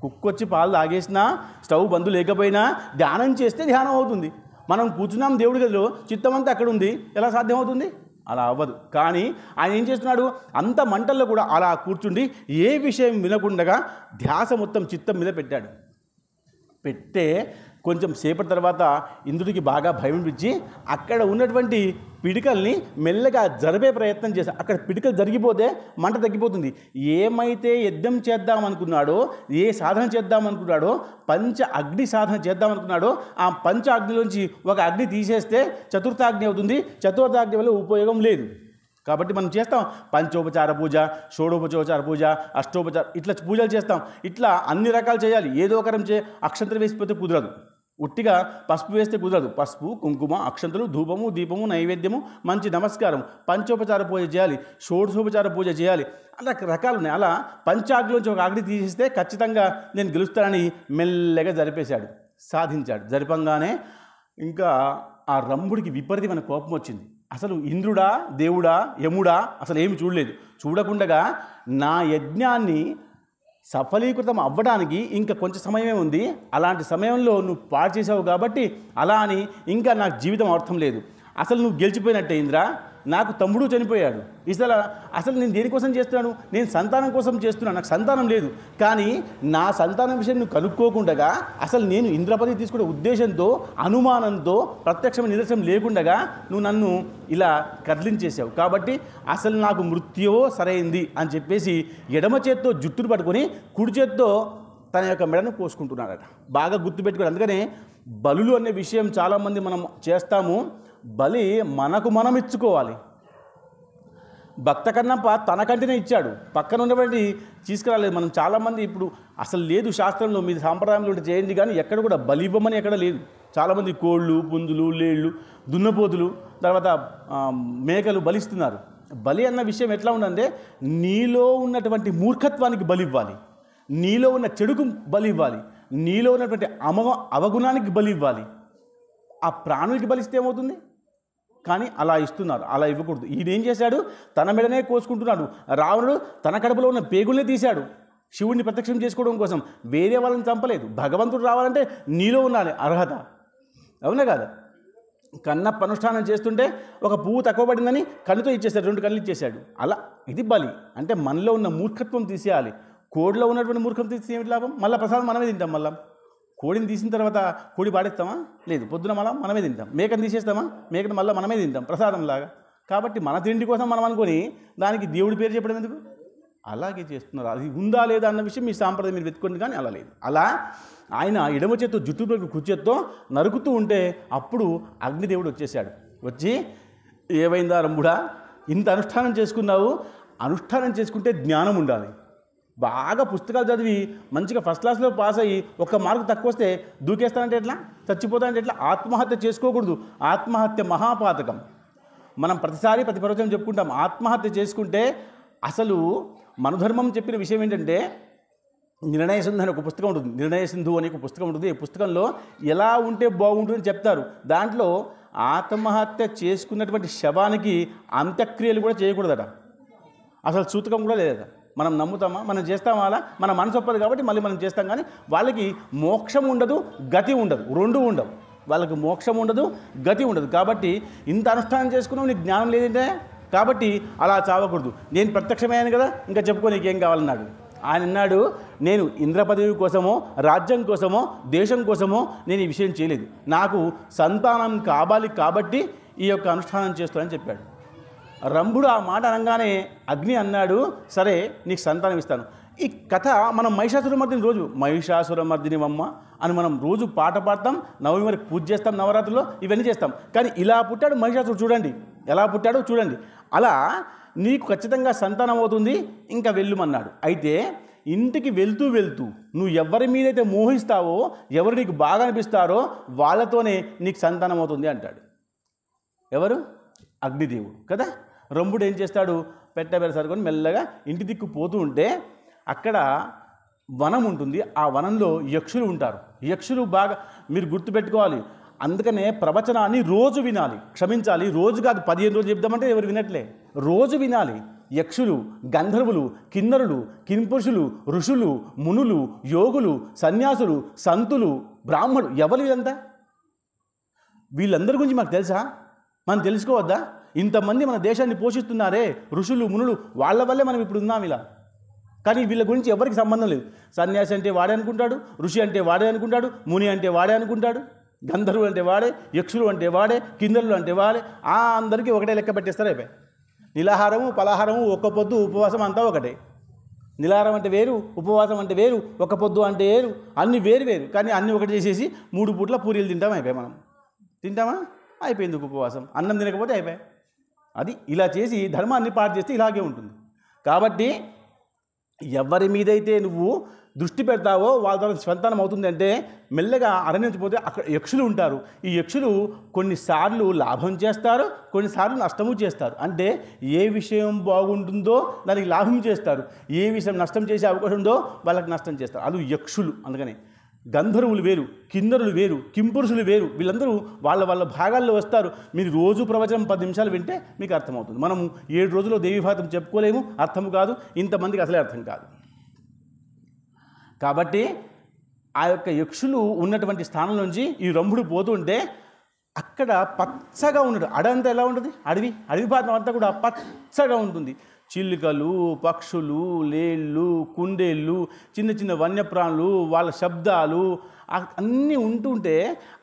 కుక్కొచ్చి పాలు తాగేసినా, స్టవ్ బంద్ లేకపోయినా ధ్యానం చేస్తే ధ్యానం అవుతుంది. మనం కూర్చున్నాం దేవుడి గదిలో, చిత్తం అంతా అక్కడ ఉంది, ఎలా సాధ్యమవుతుంది? అలా అవ్వదు. కానీ ఆయన ఏం చేస్తున్నాడు, అంత మంటల్లో కూడా అలా కూర్చుండి ఏ విషయం వినకుండగా ధ్యాస మొత్తం చిత్తం మీద పెట్టాడు. పెట్టే కొంచెం సేపటి తర్వాత ఇంద్రుడికి బాగా భయం పిచ్చి అక్కడ ఉన్నటువంటి పిడికల్ని మెల్లగా జరిపే ప్రయత్నం చేశాడు. అక్కడ పిడికలు జరిగిపోతే మంట తగ్గిపోతుంది. ఏమైతే యజ్ఞం చేద్దామనుకున్నాడో, ఏ సాధన చేద్దామనుకున్నాడో, పంచ అగ్ని సాధన చేద్దామనుకున్నాడో, ఆ పంచ అగ్నిలోంచి ఒక అగ్ని తీసేస్తే చతుర్థాగ్ని అవుతుంది. చతుర్థాగ్ని వల్ల ఉపయోగం లేదు. కాబట్టి మనం చేస్తాం పంచోపచార పూజ, షోడోపచార పూజ, అష్టోపచార, ఇట్లా పూజలు చేస్తాం. ఇట్లా అన్ని రకాలు చేయాలి. ఏదో ఒకరం అక్షంతలు వేసిపోతే కుదరదు. ఉట్టిగా పసుపు వేస్తే కుదరదు. పసుపు, కుంకుమ, అక్షంతలు, ధూపము, దీపము, నైవేద్యము, మంచి నమస్కారం, పంచోపచార పూజ చేయాలి, షోడశోపచార పూజ చేయాలి. అలా రకాలు ఉన్నాయి. అలా పంచాగ్నిలోంచి ఒక అగ్ని తీసేస్తే ఖచ్చితంగా నేను గెలుస్తానని మెల్లగా జరిపేశాడు, సాధించాడు. జరిపంగానే ఇంకా ఆ రంభుడికి విపరీతమైన కోపం వచ్చింది. అసలు ఇంద్రుడా, దేవుడా, యముడా అసలు ఏమి చూడలేదు. చూడకుండగా నా యజ్ఞాన్ని సఫలీకృతం అవ్వడానికి ఇంకా కొంచెం సమయమే ఉంది, అలాంటి సమయంలో నువ్వు పాడు చేసావు కాబట్టి అలా అని ఇంకా నాకు జీవితం అర్థం లేదు. అసలు నువ్వు గెలిచిపోయినట్టే ఇంద్ర. నాకు తమ్ముడు చనిపోయాడు. అసలు నేను దేనికోసం చేస్తున్నాను? నేను సంతానం కోసం చేస్తున్నాను. నాకు సంతానం లేదు. కానీ నా సంతానం విషయం నువ్వు కనుక్కోకుండా అసలు నేను ఇంద్రపదవి తీసుకునే ఉద్దేశంతో, అనుమానంతో, ప్రత్యక్షమైన నిదర్శనం లేకుండగా నువ్వు నన్ను ఇలా కదిలించేసావు. కాబట్టి అసలు నాకు మృత్యువో సరైంది అని చెప్పేసి ఎడమ చేత్తో జుట్టును పట్టుకొని కుడి చేత్తో తన యొక్క మెడను కోసుకుంటున్నాడట. బాగా గుర్తుపెట్టుకోవాలి. అందుకనే బలులు అనే విషయం చాలామంది మనం చేస్తాము. బలి మనకు మనం ఇచ్చుకోవాలి. భక్త కన్నప్ప తనకంటేనే ఇచ్చాడు, పక్కన ఉన్నటువంటి తీసుకురాలేదు. మనం చాలామంది ఇప్పుడు అసలు లేదు శాస్త్రంలో, మీ సాంప్రదాయంలో ఉంటే చేయండి, కానీ ఎక్కడ కూడా బలి ఇవ్వమని ఎక్కడ లేదు. చాలామంది కోళ్ళు, పుంజులు, లేళ్ళు, దున్నపోతులు, తర్వాత మేకలు బలిస్తున్నారు. బలి అన్న విషయం ఎట్లా ఉందంటే, నీలో ఉన్నటువంటి మూర్ఖత్వానికి బలి ఇవ్వాలి, నీలో ఉన్న చెడుకు బలి ఇవ్వాలి, నీలో ఉన్నటువంటి అవగుణానికి బలి ఇవ్వాలి. ఆ ప్రాణులకి బలిస్తే ఏమవుతుంది? కానీ అలా ఇస్తున్నారు. అలా ఇవ్వకూడదు. ఈయనేం చేశాడు? తన మెడనే కోసుకుంటున్నాడు. రావణుడు తన కడుపులో ఉన్న పేగులనే తీశాడు శివుడిని ప్రత్యక్షం చేసుకోవడం కోసం. వేరే వాళ్ళని చంపలేదు. భగవంతుడు రావాలంటే నీలో ఉండాలి అర్హత. అవునా కాదా? కన్నప్ప అనుష్ఠానం చేస్తుంటే ఒక పువ్వు తక్కువ పడిందని కన్నుతో ఇచ్చేశాడు, 2 కళ్ళు ఇచ్చేశాడు. అలా ఇది బలి. అంటే మనలో ఉన్న మూర్ఖత్వం తీసేయాలి. కోడిలో ఉన్నటువంటి మూర్ఖత్వం తీసి ఏమిటి లాభం? మళ్ళీ ప్రసాదం మనమే తింటాం. మళ్ళీ కోడిని తీసిన తర్వాత కోడి పాడేస్తామా? లేదు. పొద్దున మనమే తింటాం. మేకను తీసేస్తామా? మేకను మళ్ళీ మనమే తింటాం ప్రసాదంలాగా. కాబట్టి మన తిండి కోసం మనం అనుకొని దానికి దేవుడి పేరు చెప్పడం ఎందుకు? అలాగే చేస్తున్నారు. అది ఉందా లేదా అన్న విషయం మీ సాంప్రదాయం మీరు వెతుక్కోండి, కానీ అలా లేదు. అలా ఆయన ఎడమ చేత్తో జుట్టు కుడి చేత్తో నరుకుతూ ఉంటే అప్పుడు అగ్నిదేవుడు వచ్చేసాడు. వచ్చి, ఏమైందా రంభుడా, ఇంత అనుష్ఠానం చేసుకున్నావు. అనుష్ఠానం చేసుకుంటే జ్ఞానం ఉండాలి. బాగా పుస్తకాలు చదివి మంచిగా ఫస్ట్ క్లాస్లో పాస్ అయ్యి 1 మార్కు తక్కువ వస్తే దూకేస్తానంటే ఎట్లా? చచ్చిపోతానంటే ఎట్లా? ఆత్మహత్య చేసుకోకూడదు. ఆత్మహత్య మహాపాతకం. మనం ప్రతిసారి ప్రతి ప్రవచనం చెప్పుకుంటాం. ఆత్మహత్య చేసుకుంటే అసలు మనధర్మం చెప్పిన విషయం ఏంటంటే, నిర్ణయ సింధు అనే ఒక పుస్తకం ఉంటుంది. నిర్ణయ సింధు అనే ఒక పుస్తకం ఉంటుంది. ఈ పుస్తకంలో ఎలా ఉంటే బాగుంటుందని చెప్తారు. దాంట్లో ఆత్మహత్య చేసుకున్నటువంటి శవానికి అంత్యక్రియలు కూడా చేయకూడదట. అసలు సూతకం కూడా లేదట. మనం నమ్ముతామా? మనం చేస్తామా? అలా మన మనసు ఒప్పదు కాబట్టి మళ్ళీ మనం చేస్తాం. కానీ వాళ్ళకి మోక్షం ఉండదు, గతి ఉండదు, 2 ఉండవు. వాళ్ళకి మోక్షం ఉండదు, గతి ఉండదు. కాబట్టి ఇంత అనుష్ఠానం చేసుకున్నావు, నీకు జ్ఞానం లేదంటే కాబట్టి అలా చావకూడదు. నేను ప్రత్యక్షమయ్యాను కదా, ఇంకా చెప్పుకో నీకేం కావాలన్నాడు. ఆయన అన్నాడు, నేను ఇంద్ర పదవి కోసమో, రాజ్యం కోసమో, దేశం కోసమో నేను ఈ విషయం చేయలేదు. నాకు సంతానం కావాలి కాబట్టి ఈ యొక్క అనుష్ఠానం చేస్తానని చెప్పాడు. రంభుడు ఆ మాట అనగానే అగ్ని అన్నాడు, సరే నీకు సంతానం ఇస్తాను. ఈ కథ మనం మహిషాసురమర్దిని రోజు మహిషాసురమర్దినివమ్మ అని మనం రోజు పాట పాడతాం, నవమి వరకు పూజ చేస్తాం, నవరాత్రుల్లో ఇవన్నీ చేస్తాం. కానీ ఇలా పుట్టాడు మహిషాసురుడు, చూడండి ఎలా పుట్టాడో చూడండి. అలా నీకు ఖచ్చితంగా సంతానం అవుతుంది, ఇంకా వెళ్ళుమన్నాడు. అయితే ఇంటికి వెళ్తూ నువ్వు ఎవరి మీదైతే మోహిస్తావో, ఎవరు నీకు బాగా అనిపిస్తారో వాళ్ళతోనే నీకు సంతానం అవుతుంది అంటాడు. ఎవరు? అగ్నిదేవుడు కదా. రంభుడు ఏం చేస్తాడు? పెట్టబెర సరుకొని మెల్లగా ఇంటి దిక్కు పోతూ ఉంటే అక్కడ వనం ఉంటుంది. ఆ వనంలో యక్షులు ఉంటారు. యక్షులు బాగా మీరు గుర్తుపెట్టుకోవాలి. అందుకనే ప్రవచనాన్ని రోజు వినాలి. క్షమించాలి, రోజు కాదు, 15 రోజులు చెప్దామంటే ఎవరు వినట్లే. రోజు వినాలి. యక్షులు, గంధర్వులు, కిన్నరులు, కింపురుషులు, ఋషులు, మునులు, యోగులు, సన్యాసులు, సంతులు, బ్రాహ్మణులు, ఎవరు వీళ్ళంతా? వీళ్ళందరి గురించి మాకు తెలుసా? మనం తెలుసుకోవద్దా? ఇంతమంది మన దేశాన్ని పోషిస్తున్నారే ఋషులు, మునులు, వాళ్ళ వల్లే మనం ఇప్పుడు ఉన్నాం ఇలా. కానీ వీళ్ళ గురించి ఎవరికి సంబంధం లేదు. సన్యాసి అంటే వాడే అనుకుంటాడు, ఋషి అంటే వాడే అనుకుంటాడు, ముని అంటే వాడే అనుకుంటాడు, గంధర్వులు అంటే వాడే, యక్షులు అంటే వాడే, కిన్నరులు అంటే వాడే. అందరికీ ఒకటే లెక్క పెట్టేస్తారు. అయిపోయి నిలాహారము, పలహారము, ఒక్క పొద్దు, ఉపవాసం అంతా ఒకటే. నిలాహారం అంటే వేరు, ఉపవాసం అంటే వేరు, ఒక్క పొద్దు అంటే వేరు, అన్నీ వేరు వేరు. కానీ అన్నీ ఒకటి చేసేసి 3 పూట్ల పూరీలు తింటాం. అయిపోయాయి. మనం తింటామా? అయిపోయింది ఉపవాసం. అన్నం తినకపోతే అయిపోయాయి. అది ఇలా చేసి ధర్మాన్ని పాటు చేస్తే ఇలాగే ఉంటుంది. కాబట్టి ఎవరి మీదైతే నువ్వు దృష్టి పెడతావో వాళ్ళ ద్వారా సంతానం అవుతుంది. అంటే మెల్లగా అరణించిపోతే అక్కడ యక్షులు ఉంటారు. ఈ యక్షులు కొన్నిసార్లు లాభం చేస్తారు, కొన్నిసార్లు నష్టము చేస్తారు. అంటే ఏ విషయం బాగుంటుందో దానికి లాభం చేస్తారు, ఏ విషయం నష్టం చేసే అవకాశం ఉందో వాళ్ళకి నష్టం చేస్తారు. అది యక్షులు. అందుకని గంధర్వులు వేరు, కిన్నరులు వేరు, కింపురుషులు వేరు. వీళ్ళందరూ వాళ్ళ వాళ్ళ భాగాల్లో వస్తారు. మీరు రోజు ప్రవచనం 10 నిమిషాలు వింటే మీకు అర్థమవుతుంది. మనము 7 రోజుల్లో దేవీభాతం చెప్పుకోలేము, అర్థం కాదు, ఇంతమందికి అసలే అర్థం కాదు. కాబట్టి ఆ యొక్క యక్షులు ఉన్నటువంటి స్థానం నుంచి ఈ రంభుడు పోతుంటే అక్కడ పచ్చగా ఉన్నాడు. అడంతా ఎలా ఉంటుంది? అడవి ప్రాంతం అంతా కూడా పచ్చగా ఉంటుంది. చిలుకలు, పక్షులు, లేళ్ళు, కుందేళ్ళు, చిన్న చిన్న వన్యప్రాణులు, వాళ్ళ శబ్దాలు అన్నీ ఉంటుంటే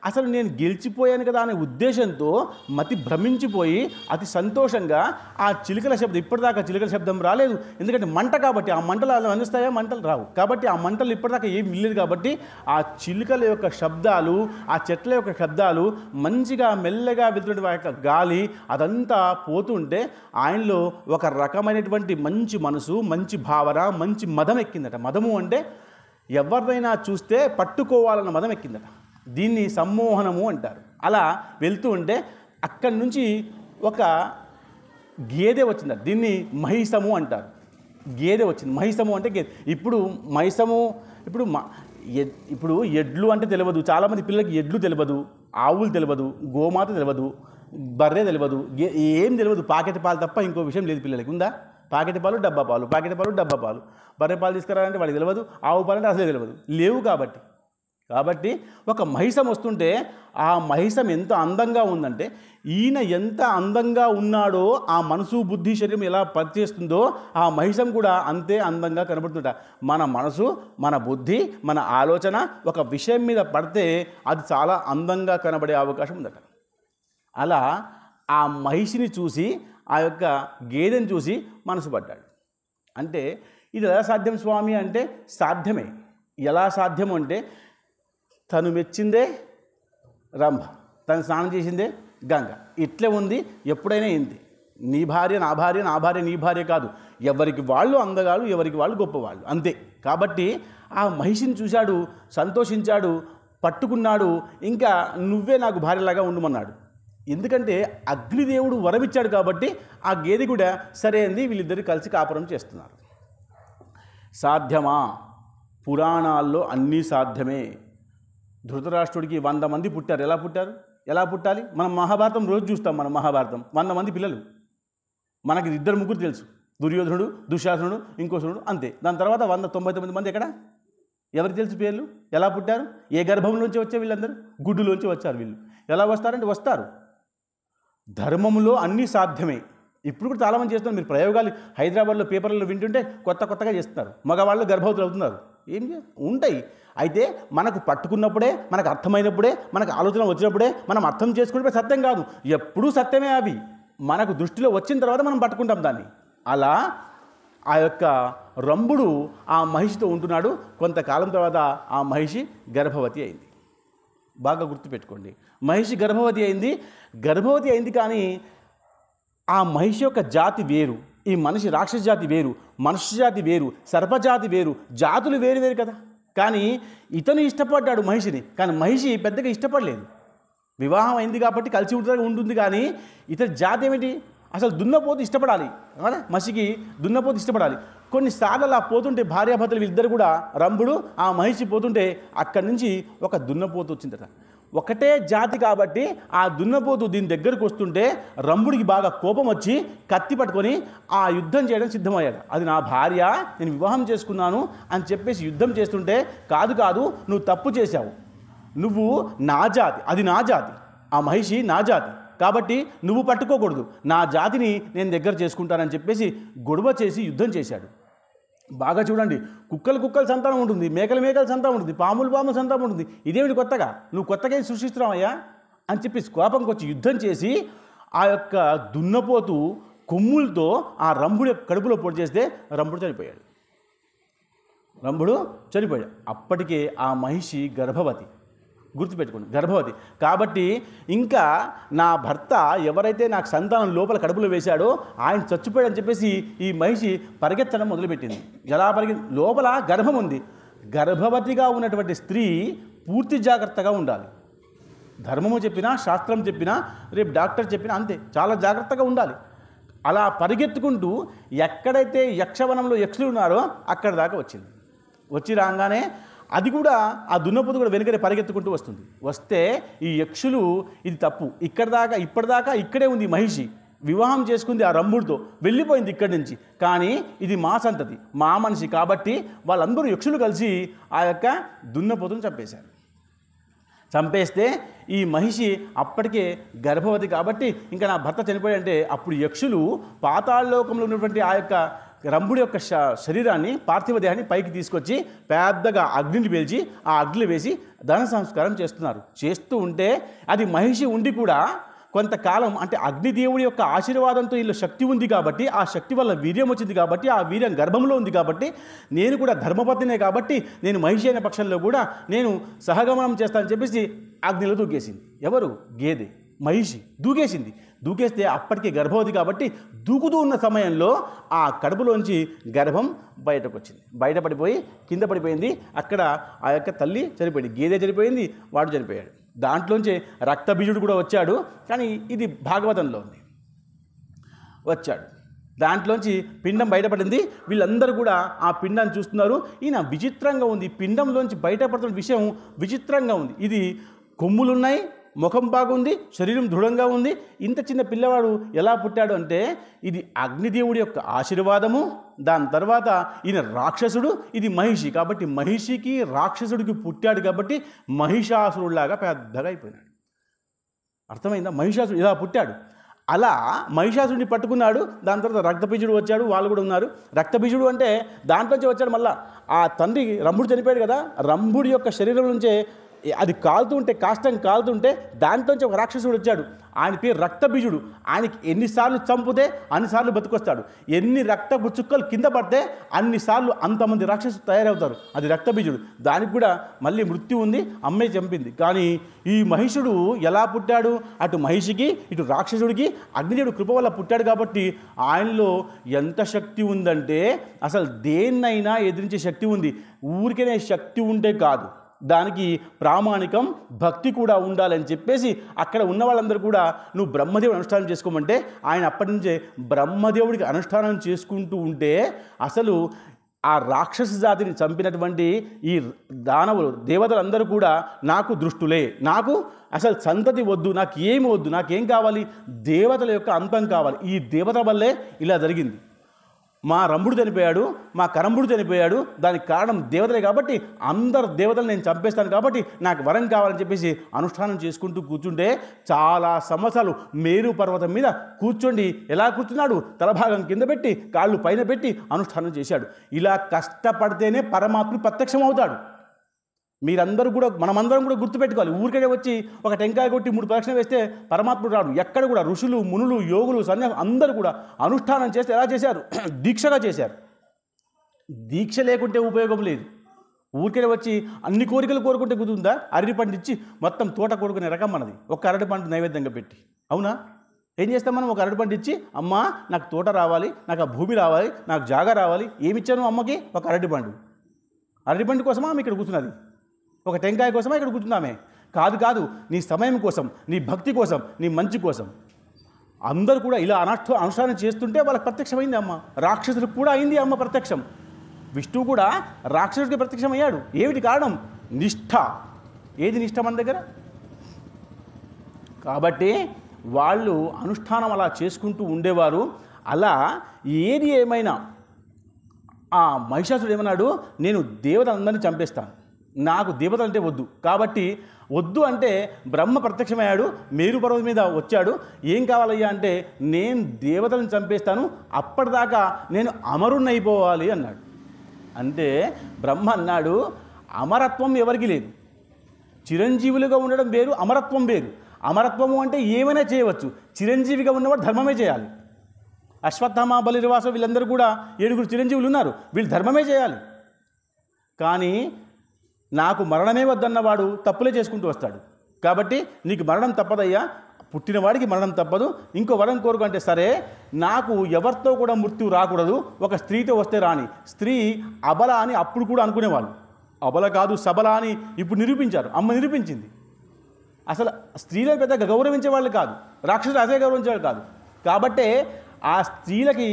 అసలు నేను గెలిచిపోయాను కదా అనే ఉద్దేశంతో మతి భ్రమించిపోయి అతి సంతోషంగా ఆ చిలుకల శబ్దం, ఇప్పటిదాకా చిలుకల శబ్దం రాలేదు. ఎందుకంటే మంట కాబట్టి. ఆ మంటలు అలా అందిస్తాయా? మంటలు రావు. కాబట్టి ఆ మంటలు ఇప్పటిదాకా ఏం మిల్లలేదు. కాబట్టి ఆ చిలుకల యొక్క శబ్దాలు, ఆ చెట్ల యొక్క శబ్దాలు, మంచిగా మెల్లగా వెళ్తున్నటువంటి గాలి అదంతా పోతుంటే ఆయనలో ఒక రకమైనటువంటి మంచి మనసు, మంచి భావన, మంచి మదం ఎక్కిందట. మదము అంటే ఎవరినైనా చూస్తే పట్టుకోవాలన్న మదం ఎక్కిందట. దీన్ని సమ్మోహనము అంటారు. అలా వెళ్తూ ఉంటే అక్కడి నుంచి ఒక గేదె వచ్చిందట. దీన్ని మహిషము అంటారు. గేదె వచ్చింది. మహిషము అంటే గేదె. ఇప్పుడు మహిషము ఇప్పుడు ఎడ్లు అంటే తెలియదు చాలామంది పిల్లలకి. ఎడ్లు తెలియదు, ఆవులు తెలియదు, గోమాత తెలియదు, బర్రె తెలియదు, ఏం తెలియదు. పాకెట్ పాలు తప్ప ఇంకో విషయం లేదు పిల్లలకి. ఉందా? పాకెట్ పాలు, డబ్బా పాలు, పాకెట్ పాలు, డబ్బా పాలు. బర్రె పాలు తీసుకురాలంటే వాడికి తెలియదు, ఆవు పాలు అంటే అసలే తెలియదు. లేవు. కాబట్టి ఒక మహిషం వస్తుంటే ఆ మహిషం ఎంత అందంగా ఉందంటే ఈయన ఎంత అందంగా ఉన్నాడో ఆ మనసు, బుద్ధి, శరీరం ఎలా పనిచేస్తుందో ఆ మహిషం కూడా అంతే అందంగా కనబడుతుంట. మన మనసు, మన బుద్ధి, మన ఆలోచన ఒక విషయం మీద పడితే అది చాలా అందంగా కనబడే అవకాశం ఉందట. అలా ఆ మహిషిని చూసి, ఆ యొక్క గేదెని చూసి మనసు పడ్డాడు. అంటే ఇది ఎలా సాధ్యం స్వామి అంటే సాధ్యమే. ఎలా సాధ్యం అంటే తను మెచ్చిందే రంభ, తను స్నానం చేసిందే గంగ. ఇట్లే ఉంది. ఎప్పుడైనా ఇంది. నీ భార్య నా భార్య, నా భార్య నీ భార్య కాదు. ఎవరికి వాళ్ళు అందగాళ్ళు, ఎవరికి వాళ్ళు గొప్పవాళ్ళు, అంతే. కాబట్టి ఆ మహిషిని చూశాడు, సంతోషించాడు, పట్టుకున్నాడు. ఇంకా నువ్వే నాకు భార్యలాగా ఉండమన్నాడు. ఎందుకంటే అగ్నిదేవుడు వరమిచ్చాడు కాబట్టి ఆ గేదె కూడా సరే అంది. వీళ్ళిద్దరు కలిసి కాపురం చేస్తున్నారు. సాధ్యమా? పురాణాల్లో అన్నీ సాధ్యమే. ధృతరాష్ట్రుడికి 100 మంది పుట్టారు. ఎలా పుట్టారు? ఎలా పుట్టాలి? మనం మహాభారతం రోజు చూస్తాం. మనం మహాభారతం 100 మంది పిల్లలు. మనకి 2-3 తెలుసు. దుర్యోధనుడు, దుశ్శాసనుడు, ఇంకోసునుడు, అంతే. దాని తర్వాత 199 మంది ఎక్కడ? ఎవరికి తెలుసు పేర్లు? ఎలా పుట్టారు? ఏ గర్భంలోంచి వచ్చే వీళ్ళందరూ? గుడ్డులోంచి వచ్చారు వీళ్ళు. ఎలా వస్తారంటే వస్తారు. ధర్మంలో అన్నీ సాధ్యమే. ఇప్పుడు కూడా చాలామంది చేస్తున్నారు. మీరు ప్రయోగాలు హైదరాబాద్లో పేపర్లలో వింటుంటే కొత్తగా చేస్తున్నారు. మగవాళ్ళు గర్భవతులు అవుతున్నారు. ఏం ఉంటాయి. అయితే మనకు పట్టుకున్నప్పుడే, మనకు అర్థమైనప్పుడే, మనకు ఆలోచన వచ్చినప్పుడే మనం అర్థం చేసుకున్నప్పుడే సత్యం కాదు. ఎప్పుడూ సత్యమే. అవి మనకు దృష్టిలో వచ్చిన తర్వాత మనం పట్టుకుంటాం దాన్ని. అలా ఆ యొక్క రంభుడు ఆ మహిషితో ఉంటున్నాడు. కొంతకాలం తర్వాత ఆ మహిషి గర్భవతి అయింది. బాగా గుర్తుపెట్టుకోండి. మహిషి గర్భవతి అయింది. కానీ ఆ మహిషి యొక్క జాతి వేరు, ఈ మనిషి రాక్షస జాతి వేరు, మనుష్య జాతి వేరు, సర్పజాతి వేరు, జాతులు వేరు కదా. కానీ ఇతను ఇష్టపడ్డాడు మహిషిని. కానీ మహిషి పెద్దగా ఇష్టపడలేదు. వివాహం అయింది కాబట్టి కలిసి ఉంటుంది. కానీ ఇతని జాతి ఏమిటి? అసలు దున్నపోతు ఇష్టపడాలి కదా, మసికి దున్నపోతు ఇష్టపడాలి. కొన్నిసార్లు అలా పోతుంటే భార్యాభర్తలు వీళ్ళిద్దరు కూడా, రంభుడు ఆ మహిషి పోతుంటే అక్కడి నుంచి ఒక దున్నపోతు వచ్చిందట. ఒకటే జాతి కాబట్టి ఆ దున్నపోతు దీని దగ్గరకు వస్తుంటే రంభుడికి బాగా కోపం వచ్చి కత్తి పట్టుకొని ఆ యుద్ధం చేయడం సిద్ధమయ్యాడు. అది నా భార్య, నేను వివాహం చేసుకున్నాను అని చెప్పేసి యుద్ధం చేస్తుంటే, కాదు కాదు నువ్వు తప్పు చేశావు, నువ్వు నా జాతి, అది నా జాతి, ఆ మహిషి నా జాతి కాబట్టి నువ్వు పట్టుకోకూడదు, నా జాతిని నేను దగ్గర చేసుకుంటానని చెప్పేసి గొడవ చేసి యుద్ధం చేశాడు. బాగా చూడండి, కుక్కలు సంతానం ఉంటుంది, మేకల సంతానం ఉంటుంది, పాముల సంతానం ఉంటుంది. ఇదేమిటి కొత్తగా, నువ్వు కొత్తగా సృష్టిస్తున్నావయ్యా అని చెప్పేసి కోపంకి వచ్చి యుద్ధం చేసి ఆ యొక్క దున్నపోతు కొమ్ములతో ఆ రంభుడి కడుపులో పొడి చేస్తే రంభుడు చనిపోయాడు. అప్పటికే ఆ మహిషి గర్భవతి, గుర్తుపెట్టుకోండి, గర్భవతి. కాబట్టి ఇంకా నా భర్త ఎవరైతే నాకు సంతానం లోపల కడుపులో వేశాడో ఆయన చచ్చిపోయాడని చెప్పేసి ఈ మహిషి పరిగెత్తడం మొదలుపెట్టింది. ఎలా లోపల గర్భం ఉంది. గర్భవతిగా ఉన్నటువంటి స్త్రీ పూర్తి జాగ్రత్తగా ఉండాలి. ధర్మము చెప్పినా, శాస్త్రం చెప్పినా, రేపు డాక్టర్ చెప్పినా అంతే, చాలా జాగ్రత్తగా ఉండాలి. అలా పరిగెత్తుకుంటూ ఎక్కడైతే యక్షవనంలో యక్షులు ఉన్నారో అక్కడ దాకా వచ్చింది. వచ్చి రాగానే అది కూడా ఆ దున్నపోతు కూడా వెనుకనే పరిగెత్తుకుంటూ వస్తే ఈ యక్షులు ఇది తప్పు, ఇప్పటిదాకా ఇక్కడే ఉంది మహిషి, వివాహం చేసుకుంది ఆ రంభుడితో, వెళ్ళిపోయింది ఇక్కడి నుంచి, కానీ ఇది మా సంతతి, మా మనిషి కాబట్టి వాళ్ళందరూ యక్షులు కలిసి ఆ యొక్క దున్నపోతును చంపేస్తే ఈ మహిషి అప్పటికే గర్భవతి కాబట్టి ఇంకా నా భర్త చనిపోయాడంటే అప్పుడు యక్షులు పాతాళలోకంలో ఉన్నటువంటి ఆ యొక్క రంభుడి యొక్క శరీరాన్ని, పార్థివ దేహాన్ని పైకి తీసుకొచ్చి పెద్దగా అగ్నిని పేల్చి ఆ అగ్నిలో వేసి దహన సంస్కారం చేస్తూ ఉంటే అది మహిషి ఉండి కూడా కొంతకాలం, అంటే అగ్నిదేవుడి యొక్క ఆశీర్వాదంతో వీళ్ళు శక్తి ఉంది కాబట్టి, ఆ శక్తి వల్ల వీర్యం వచ్చింది కాబట్టి, ఆ వీర్యం గర్భంలో ఉంది కాబట్టి, నేను కూడా ధర్మపత్నినే కాబట్టి నేను మహిషి అయిన పక్షంలో కూడా నేను సహగమనం చేస్తానని చెప్పేసి అగ్నిలో దూకేసింది. ఎవరు? గేదె, మహిషి దూకేస్తే అప్పటికే గర్భవతి కాబట్టి దూకుతూ ఉన్న సమయంలో ఆ కడుపులోంచి గర్భం బయటపడిపోయి కింద పడిపోయింది. అక్కడ ఆ యొక్క తల్లి చనిపోయింది, గేదె చనిపోయింది, వాడు చనిపోయాడు. దాంట్లోంచి రక్తబీజుడు కూడా వచ్చాడు, కానీ ఇది భాగవతంలో ఉంది, వచ్చాడు. దాంట్లోంచి పిండం బయటపడింది. వీళ్ళందరూ కూడా ఆ పిండాన్ని చూస్తున్నారు. ఈయన విచిత్రంగా ఉంది, పిండంలోంచి బయటపడుతున్న విషయం విచిత్రంగా ఉంది. ఇది కొమ్ములున్నాయి, ముఖం బాగుంది, శరీరం దృఢంగా ఉంది. ఇంత చిన్న పిల్లవాడు ఎలా పుట్టాడు అంటే ఇది అగ్నిదేవుడి యొక్క ఆశీర్వాదము. దాని తర్వాత ఈయన రాక్షసుడు, ఇది మహిషి కాబట్టి మహిషికి రాక్షసుడికి పుట్టాడు కాబట్టి మహిషాసురుడిలాగా పెద్దగా అయిపోయినాడు. అర్థమైందా? మహిషాసురుడు ఇలా పుట్టాడు. అలా మహిషాసురుడిని పట్టుకున్నాడు. దాని తర్వాత రక్తబీజుడు వచ్చాడు, వాళ్ళు కూడా ఉన్నారు. రక్తబీజుడు అంటే దాంట్లోంచి వచ్చాడు. మళ్ళా ఆ తండ్రి రంభుడు చనిపోయాడు కదా, రంభుడి యొక్క శరీరం నుంచే అది కాష్టం కాలుతుంటే దాంట్లోంచి ఒక రాక్షసుడు వచ్చాడు. ఆయన పేరు రక్తబీజుడు. ఆయనకి ఎన్నిసార్లు చంపితే అన్నిసార్లు బతుకొస్తాడు. ఎన్ని రక్తపు చుక్కలు కింద పడితే అన్నిసార్లు అంతమంది రాక్షసులు తయారవుతారు. అది రక్తబీజుడు. దానికి కూడా మళ్ళీ మృత్యు ఉంది, అమ్మే చంపింది. కానీ ఈ మహిషుడు ఎలా పుట్టాడు? అటు మహిషికి ఇటు రాక్షసుడికి అగ్నిదేవుడు కృప వల్ల పుట్టాడు కాబట్టి ఆయనలో ఎంత శక్తి ఉందంటే అసలు దేన్నైనా ఎదిరించే శక్తి ఉంది. ఊరికనే శక్తి ఉంటే కాదు, దానికి ప్రామాణికం భక్తి కూడా ఉండాలని చెప్పేసి అక్కడ ఉన్న వాళ్ళందరూ కూడా నువ్వు బ్రహ్మదేవుడు అనుష్ఠానం చేసుకోమంటే ఆయన అప్పటి నుంచే బ్రహ్మదేవుడికి అనుష్ఠానం చేసుకుంటూ ఉంటే అసలు ఆ రాక్షస జాతిని చంపినటువంటి ఈ దానవులు దేవతలందరూ కూడా నాకు దృష్టులే, నాకు అసలు సంతతి వద్దు, నాకు ఏమి వద్దు, నాకేం కావాలి? దేవతల యొక్క అంతం కావాలి. ఈ దేవత వల్లే ఇలా జరిగింది. మా రంభుడు చనిపోయాడు, మా కరంభుడు చనిపోయాడు, దానికి కారణం దేవతలే కాబట్టి అందరు దేవతలు నేను చంపేస్తాను కాబట్టి నాకు వరం కావాలని చెప్పేసి అనుష్ఠానం చేసుకుంటూ కూర్చుంటే చాలా సంవత్సరాలు మేరు పర్వతం మీద కూర్చోండి. ఎలా కూర్చున్నాడు? తలభాగం కింద పెట్టి కాళ్ళు పైన పెట్టి అనుష్ఠానం చేశాడు. ఇలా కష్టపడితేనే పరమాత్ముడు ప్రత్యక్షం అవుతాడు. మీరందరూ కూడా, మనమందరం కూడా గుర్తుపెట్టుకోవాలి. ఊరికే వచ్చి ఒక టెంకాయ కొట్టి 3 ప్రదక్షిణ వేస్తే పరమాత్ముడు రాడు. ఎక్కడ కూడా ఋషులు, మునులు, యోగులు, సన్యాసులు అందరూ కూడా అనుష్ఠానం చేస్తే ఎలా చేశారు? దీక్షగా చేశారు. దీక్ష లేకుంటే ఉపయోగం లేదు. ఊరికే వచ్చి అన్ని కోరికలు కోరుకుంటే కుదురుందా? అరటి పండు ఇచ్చి మొత్తం తోట కొడుకునే రకం మనది. ఒక అరటి పండు నైవేద్యంగా పెట్టి, అవునా? ఏం చేస్తాం మనం? ఒక అరటి పండు ఇచ్చి, అమ్మా నాకు తోట రావాలి, నాకు ఆ భూమి రావాలి, నాకు జాగా రావాలి. ఏమిచ్చాను అమ్మకి? ఒక అరటి పండు. అరటి పండు కోసమా ఆమె ఇక్కడ కూర్చున్నది? ఒక టెంకాయ కోసమా ఇక్కడ కూర్చున్నామే? కాదు, నీ సమయం కోసం, నీ భక్తి కోసం, నీ మంచి కోసం. అందరూ కూడా ఇలా అనుష్ఠానం చేస్తుంటే వాళ్ళకి ప్రత్యక్షమైంది అమ్మ. రాక్షసులకు కూడా అయింది అమ్మ ప్రత్యక్షం. విష్ణువు కూడా రాక్షసుడికి ప్రత్యక్షమయ్యాడు. ఏమిటి కారణం? నిష్ఠ. ఏది నిష్ఠ మన దగ్గర? కాబట్టి వాళ్ళు అనుష్ఠానం అలా చేసుకుంటూ ఉండేవారు. అలా ఏది ఏమైనా ఆ మహిషాసుడు ఏమన్నాడు, నేను దేవతలందరినీ చంపేస్తాను, నాకు దేవతలు అంటే వద్దు. కాబట్టి వద్దు అంటే బ్రహ్మ ప్రత్యక్షమయ్యాడు, మేరు పర్వతం మీద వచ్చాడు. ఏం కావాలయ్యా అంటే నేను దేవతలను చంపేస్తాను, అప్పటిదాకా నేను అమరుణ్ణైపోవాలి అన్నాడు. అంటే బ్రహ్మ అన్నాడు, అమరత్వం ఎవరికి లేదు. చిరంజీవులుగా ఉండడం వేరు, అమరత్వం వేరు. అమరత్వము అంటే ఏమైనా చేయవచ్చు, చిరంజీవిగా ఉన్నవాడు ధర్మమే చేయాలి. అశ్వత్థామ, బలిర్వాస వీళ్ళందరూ కూడా 7 చిరంజీవులు ఉన్నారు, వీళ్ళు ధర్మమే చేయాలి. కానీ నాకు మరణమే వద్దన్నవాడు తప్పులే చేసుకుంటూ వస్తాడు. కాబట్టి నీకు మరణం తప్పదయ్యా, పుట్టినవాడికి మరణం తప్పదు, ఇంకో వరం కోరుకు అంటే సరే, నాకు ఎవరితో కూడా మృత్యు రాకూడదు, ఒక స్త్రీతో వస్తే రాని. స్త్రీ అబల అని అప్పుడు కూడా అనుకునేవాళ్ళు, అబల కాదు సబల అని ఇప్పుడు నిరూపించారు. అమ్మ నిరూపించింది. అసలు స్త్రీలను పెద్దగా గౌరవించే వాళ్ళు కాదు, రాక్షసులు అదే గౌరవించేవాళ్ళు కాదు. కాబట్టే ఆ స్త్రీలకి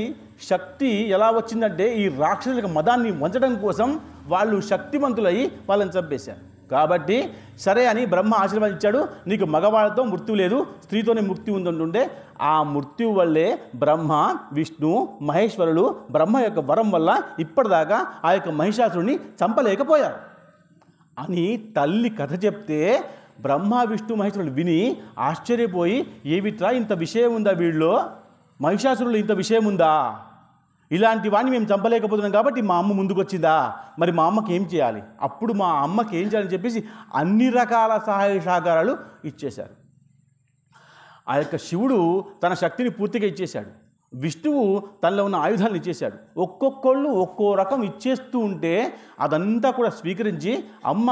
శక్తి ఎలా వచ్చిందంటే ఈ రాక్షసులకు మదాన్ని వంచడం కోసం వాళ్ళు శక్తివంతులై వాళ్ళని చంపేశారు. కాబట్టి సరే అని బ్రహ్మ ఆశీర్వదించాడు, నీకు మగవాళ్ళతో మృత్యు లేదు, స్త్రీతోనే మృత్యు ఉందంటుండే. ఆ మృత్యు వల్లే బ్రహ్మ, విష్ణు, మహేశ్వరులు బ్రహ్మ యొక్క వరం వల్ల ఇప్పటిదాకా ఆ యొక్క మహిషాసురుడిని చంపలేకపోయారు అని తల్లి కథ చెప్తే బ్రహ్మ, విష్ణు, మహేశ్వరులు విని ఆశ్చర్యపోయి, ఏమిట్రా ఇంత విషయం ఉందా వీళ్ళలో, మహిషాసురులు ఇంత విషయం ఉందా, ఇలాంటి వాడిని మేము చంపలేకపోతున్నాం కాబట్టి మా అమ్మ ముందుకు వచ్చిందా, మరి మా అమ్మకి ఏం చేయాలి, అప్పుడు మా అమ్మకి ఏం చేయాలని చెప్పేసి అన్ని రకాల సహాయ సహకారాలు ఇచ్చేశారు. ఆ యొక్క శివుడు తన శక్తిని పూర్తిగా ఇచ్చేశాడు, విష్ణువు తనలో ఉన్న ఆయుధాలను ఇచ్చేశాడు. ఒక్కొక్కళ్ళు ఒక్కో రకం ఇచ్చేస్తూ ఉంటే అదంతా కూడా స్వీకరించి అమ్మ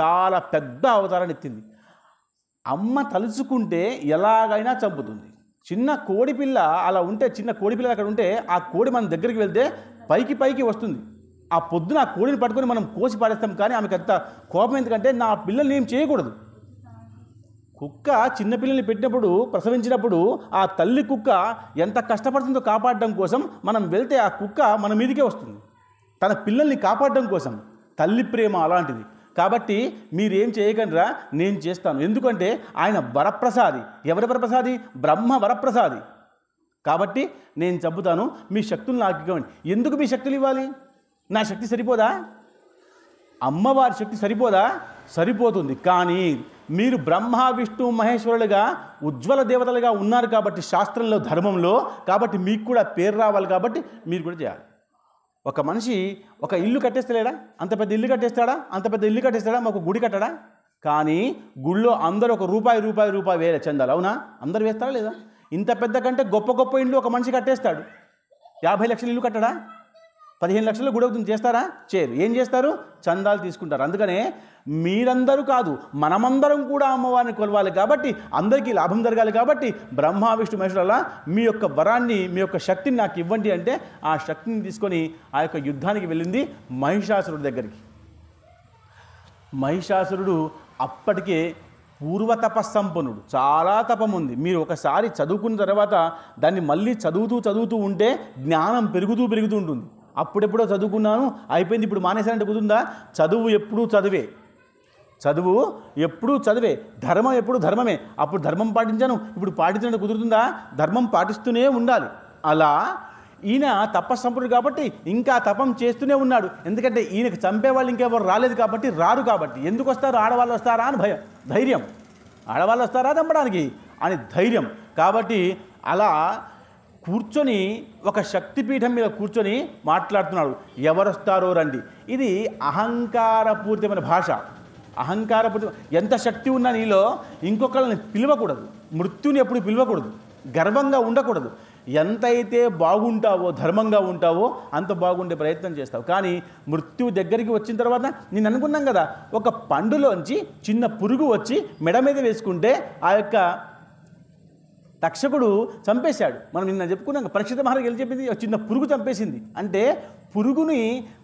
చాలా పెద్ద అవతారాన్ని ఎత్తింది. అమ్మ తలుచుకుంటే ఎలాగైనా చంపుతుంది. చిన్న కోడిపిల్ల అలా ఉంటే, చిన్న కోడిపిల్ల అక్కడ ఉంటే ఆ కోడి మన దగ్గరికి వెళ్తే పైకి వస్తుంది. ఆ పొద్దున ఆ కోడిని పట్టుకొని మనం కోసి పాడేస్తాం. కానీ ఆమెకు అంత కోపం ఎందుకంటే నా పిల్లల్ని ఏం చేయకూడదు. కుక్క చిన్నపిల్లల్ని పెట్టినప్పుడు, ప్రసవించినప్పుడు ఆ తల్లి కుక్క ఎంత కష్టపడుతుందో కాపాడడం కోసం, మనం వెళ్తే ఆ కుక్క మన మీదకే వస్తుంది తన పిల్లల్ని కాపాడడం కోసం. తల్లి ప్రేమ అలాంటిది. కాబట్టి మీరేం చేయకండిరా, నేను చేస్తాను. ఎందుకంటే ఆయన వరప్రసాది. ఎవరి వరప్రసాది? బ్రహ్మ వరప్రసాది. కాబట్టి నేను చంపుతాను, మీ శక్తులు నాకు ఇవ్వండి. ఎందుకు మీ శక్తులు ఇవ్వాలి? నా శక్తి సరిపోదా? అమ్మవారి శక్తి సరిపోదా? సరిపోతుంది. కానీ మీరు బ్రహ్మ, విష్ణు, మహేశ్వరులుగా ఉజ్వల దేవతలుగా ఉన్నారు కాబట్టి శాస్త్రంలో, ధర్మంలో, కాబట్టి మీకు కూడా పేరు రావాలి. కాబట్టి మీరు కూడా చేయాలి. ఒక మనిషి ఒక ఇల్లు కట్టేస్తలేడా? అంత పెద్ద ఇల్లు కట్టేస్తాడా? అంత పెద్ద ఇల్లు కట్టేస్తాడా? ఒక గుడి కట్టడా? కానీ గుళ్ళో అందరూ ఒక రూపాయి వేరే చందాలు, అవునా? అందరు వేస్తారా లేదా? ఇంత పెద్ద కంటే గొప్ప ఇల్లు ఒక మనిషి కట్టేస్తాడు. 50 లక్షల ఇల్లు కట్టడా? 15 లక్షల గుడి అవుతుంది, చేస్తారా? చేయరు. ఏం చేస్తారు? చందాలు తీసుకుంటారు. అందుకనే మీరందరూ కాదు, మనమందరం కూడా అమ్మవారిని కొలవాలి. కాబట్టి అందరికీ లాభం జరగాలి. కాబట్టి బ్రహ్మ, విష్ణు, మహేశ్వరుల మీ యొక్క వరాన్ని, మీ యొక్క శక్తిని నాకు ఇవ్వండి అంటే ఆ శక్తిని తీసుకొని ఆ యొక్క యుద్ధానికి వెళ్ళింది మహిషాసురుడి దగ్గరికి. మహిషాసురుడు అప్పటికే పూర్వతపస్సంపన్నుడు, చాలా తపం ఉంది. మీరు ఒకసారి చదువుకున్న తర్వాత దాన్ని మళ్ళీ చదువుతూ ఉంటే జ్ఞానం పెరుగుతూ ఉంటుంది. అప్పుడెప్పుడో చదువుకున్నాను అయిపోయింది, ఇప్పుడు మానేశానంటే కుదురుందా? చదువు ఎప్పుడూ చదివే, ధర్మం ఎప్పుడు ధర్మమే. అప్పుడు ధర్మం పాటించాను, ఇప్పుడు పాటించడం కుదురుతుందా? ధర్మం పాటిస్తూనే ఉండాలి. అలా ఈయన తపస్సంపన్నుడు కాబట్టి ఇంకా తపం చేస్తూనే ఉన్నాడు. ఎందుకంటే ఈయనకు చంపేవాళ్ళు ఇంకెవరు రాలేదు కాబట్టి, రారు కాబట్టి. ఎందుకు వస్తారు? ఆడవాళ్ళు వస్తారా అని ధైర్యం. ఆడవాళ్ళు వస్తారా చంపడానికి అని ధైర్యం. కాబట్టి అలా కూర్చొని ఒక శక్తిపీఠం మీద కూర్చొని మాట్లాడుతున్నాడు. ఎవరొస్తారో రండి. ఇది అహంకారపూరితమైన భాష. అహంకారపూరిత. ఎంత శక్తి ఉన్నా నీలో ఇంకొకళ్ళని పిలవకూడదు, మృత్యుని ఎప్పుడు పిలవకూడదు, గర్వంగా ఉండకూడదు. ఎంతైతే బాగుంటావో, ధర్మంగా ఉంటావో అంత బాగుండే ప్రయత్నం చేస్తావు. కానీ మృత్యువు దగ్గరికి వచ్చిన తర్వాత నేను అనుకున్నాం కదా, ఒక పండులోంచి చిన్న పురుగు వచ్చి మెడ మీద వేసుకుంటే ఆ యొక్క తక్షకుడు చంపేశాడు. మనం నిన్న చెప్పుకున్నాం, పరీక్షిత మహారాజు వెళ్ళి చెప్పింది చిన్న పురుగు చంపేసింది అంటే పురుగుని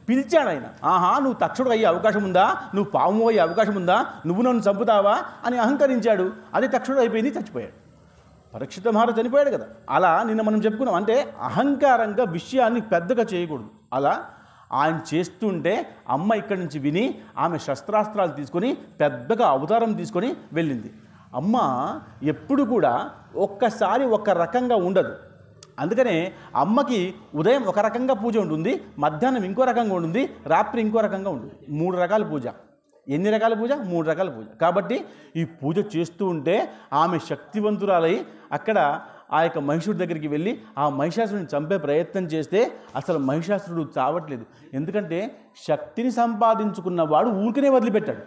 పిలిచాడు ఆయన. ఆహా, నువ్వు తక్షకుడు అయ్యే అవకాశం ఉందా, నువ్వు పాము అయ్యే అవకాశం ఉందా, నువ్వు నన్ను చంపుతావా అని అహంకరించాడు. అది తక్షకుడు అయిపోయింది, చచ్చిపోయాడు. పరీక్షిత మహారాజు చనిపోయాడు కదా, అలా నిన్న మనం చెప్పుకున్నాం. అంటే అహంకారంగా విషయాన్ని పెద్దగా చేయకూడదు. అలా ఆయన చేస్తుంటే అమ్మ ఇక్కడి నుంచి విని ఆమె శస్త్రాస్త్రాలు తీసుకొని పెద్దగా అవతారం తీసుకొని వెళ్ళింది. అమ్మ ఎప్పుడు కూడా ఒక్కసారి ఒక రకంగా ఉండదు. అందుకనే అమ్మకి ఉదయం ఒక రకంగా పూజ ఉంటుంది, మధ్యాహ్నం ఇంకో రకంగా ఉంటుంది, రాత్రి ఇంకో రకంగా ఉంటుంది. 3 రకాల పూజ. ఎన్ని రకాల పూజ? 3 రకాల పూజ. కాబట్టి ఈ పూజ చేస్తూ ఉంటే ఆమె శక్తివంతురాలై అక్కడ ఆ యొక్క మహిషుడి దగ్గరికి వెళ్ళి ఆ మహిషాసురుడిని చంపే ప్రయత్నం చేస్తే అసలు మహిషాసురుడు చావట్లేదు. ఎందుకంటే శక్తిని సంపాదించుకున్నవాడు ఊరికనే వదిలిపెట్టాడు.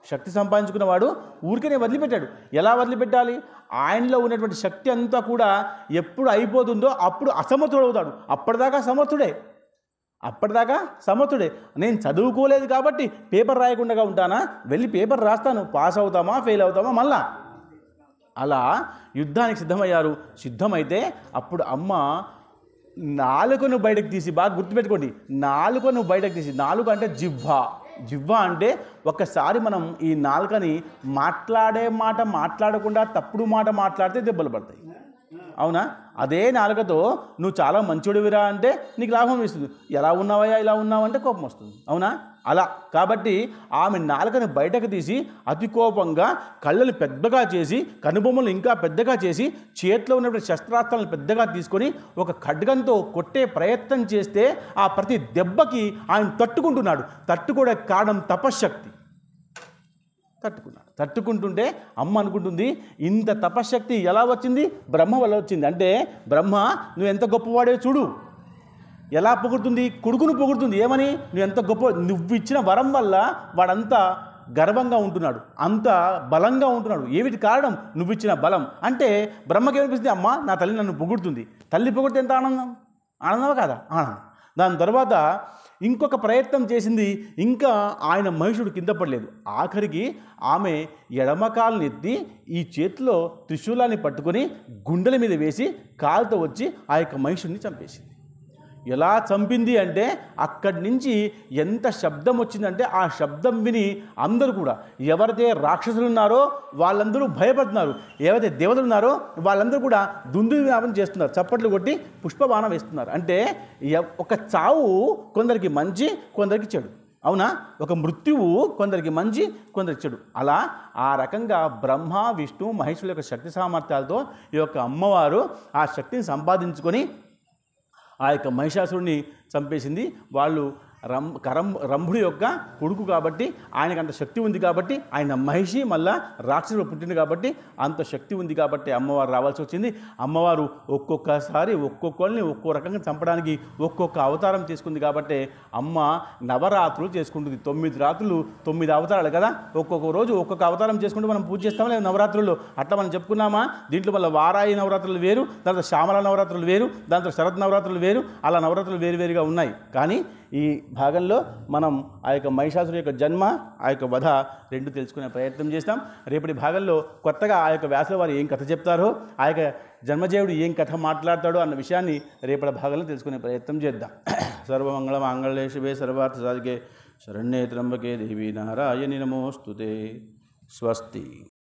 శక్తి సంపాదించుకున్నవాడు ఊరికనే వదిలిపెట్టాడు. ఎలా వదిలిపెట్టాలి? ఆయనలో ఉన్నటువంటి శక్తి అంతా కూడా ఎప్పుడు అయిపోతుందో అప్పుడు అసమర్థుడు అవుతాడు. అప్పటిదాకా సమర్థుడే. నేను చదువుకోలేదు కాబట్టి పేపర్ రాయకుండా ఉంటానా? వెళ్ళి పేపర్ రాస్తాను, పాస్ అవుతామా ఫెయిల్ అవుతామా మళ్ళా. అలా యుద్ధానికి సిద్ధమయ్యారు. సిద్ధమైతే అప్పుడు అమ్మ నాలుకను బయటకు తీసి, బాగా గుర్తుపెట్టుకోండి, నాలుకను బయటకు తీసి, నాలుక అంటే జిహ్వ అంటే ఒక్కసారి మనం ఈ నాలుకని మాట్లాడే మాట మాట్లాడకుండా తప్పుడు మాట మాట్లాడితే దెబ్బలు పడతాయి. అవునా? అదే నాలుకతో నువ్వు చాలా మంచోడివిరా అంటే నీకు లాభం ఇస్తుంది. ఎలా ఉన్నావయ్యా ఇలా ఉన్నావంటే కోపం వస్తుంది. అవునా? అలా కాబట్టి ఆమె నాలుకను బయటకు తీసి అతి కోపంగా కళ్ళను పెద్దగా చేసి కనుబొమ్మలు ఇంకా పెద్దగా చేసి చేతిలో ఉన్నటువంటి శస్త్రాస్త్రాలను పెద్దగా తీసుకొని ఒక ఖడ్గంతో కొట్టే ప్రయత్నం చేస్తే ఆ ప్రతి దెబ్బకి ఆయన తట్టుకునే కారణం తపశ్శక్తి. తట్టుకుంటుంటే అమ్మ అనుకుంటుంది, ఇంత తపశ్శక్తి ఎలా వచ్చింది? బ్రహ్మ వల్ల వచ్చింది. అంటే బ్రహ్మ నువ్వు ఎంత గొప్పవాడే చూడు, ఎలా పొగుడుతుంది? కొడుకును పొగుడుతుంది. ఏమని? నువ్వు ఎంత గొప్ప, నువ్వు ఇచ్చిన వరం వల్ల వాడంతా గర్వంగా ఉంటున్నాడు, అంత బలంగా ఉంటున్నాడు. ఏమిటి కారణం? నువ్వు ఇచ్చిన బలం. అంటే బ్రహ్మకి ఏమనిపిస్తుంది? అమ్మ నా తల్లి నన్ను పొగుడుతుంది. తల్లి పొగిడితే ఎంత ఆనందమా కాదా? ఆనందం. దాని తర్వాత ఇంకొక ప్రయత్నం చేసింది. ఇంకా ఆయన మహిషుడు కింద పడలేదు. ఆఖరికి ఆమె ఎడమకాలను ఎత్తి ఈ చేతిలో త్రిశూలాన్ని పట్టుకొని గుండెల మీద వేసి కాలుతో వచ్చి ఆ యొక్క మహిషుడిని చంపేసింది. ఎలా చంపింది అంటే అక్కడి నుంచి ఎంత శబ్దం వచ్చిందంటే ఆ శబ్దం విని అందరూ కూడా, ఎవరైతే రాక్షసులు ఉన్నారో వాళ్ళందరూ భయపడుతున్నారు, ఏవైతే దేవతలు ఉన్నారో వాళ్ళందరూ కూడా దుందునాదం చేస్తున్నారు, చప్పట్లు కొట్టి పుష్పబాణం వేస్తున్నారు. అంటే ఒక చావు కొందరికి మంచి, కొందరికి చెడు. అవునా? ఒక మృత్యువు కొందరికి మంచి, కొందరికి చెడు. అలా ఆ రకంగా బ్రహ్మ విష్ణు మహేశ్వరుల యొక్క శక్తి సామర్థ్యాలతో ఈ యొక్క అమ్మవారు ఆ శక్తిని సంపాదించుకొని ఆ యొక్క మహిషాసురుడిని చంపేసింది. వాళ్ళు రంభుడి యొక్క కొడుకు కాబట్టి ఆయనకు అంత శక్తి ఉంది కాబట్టి, ఆయన మహిషి మళ్ళా రాక్షసుడు పుట్టింది కాబట్టి అంత శక్తి ఉంది కాబట్టి అమ్మవారు రావాల్సి వచ్చింది. అమ్మవారు ఒక్కొక్కసారి ఒక్కొక్కరిని ఒక్కో రకంగా చంపడానికి ఒక్కొక్క అవతారం తీసుకుంది కాబట్టి అమ్మ నవరాత్రులు చేసుకుంటుంది. 9 రాత్రులు 9 అవతారాలు కదా. ఒక్కొక్క రోజు ఒక్కొక్క అవతారం చేసుకుంటూ మనం పూజ చేస్తాం లేదా నవరాత్రుల్లో. అట్లా మనం చెప్పుకున్నామా? దీంట్లో మళ్ళీ వారాయి నవరాత్రులు వేరు, దాంట్లో శ్యామల నవరాత్రులు వేరు, దాంట్లో శరద్ నవరాత్రులు వేరు, అలా నవరాత్రులు వేరువేరుగా ఉన్నాయి. కానీ ఈ భాగంలో మనం ఆ యొక్క మహిషాసురు యొక్క జన్మ, ఆ యొక్క వధ రెండు తెలుసుకునే ప్రయత్నం చేస్తాం. రేపటి భాగంలో కొత్తగా ఆ యొక్క వ్యాసుల వారు ఏం కథ చెప్తారో, ఆ యొక్క జన్మజేవుడు ఏం కథ మాట్లాడతాడో అన్న విషయాన్ని రేపటి భాగంలో తెలుసుకునే ప్రయత్నం చేద్దాం. సర్వమంగళ మాంగళ్యే శివే సర్వార్థ సాధికే శరణ్యే త్ర్యంబకే దేవి నారాయణి నమోస్తుతే. స్వస్తి.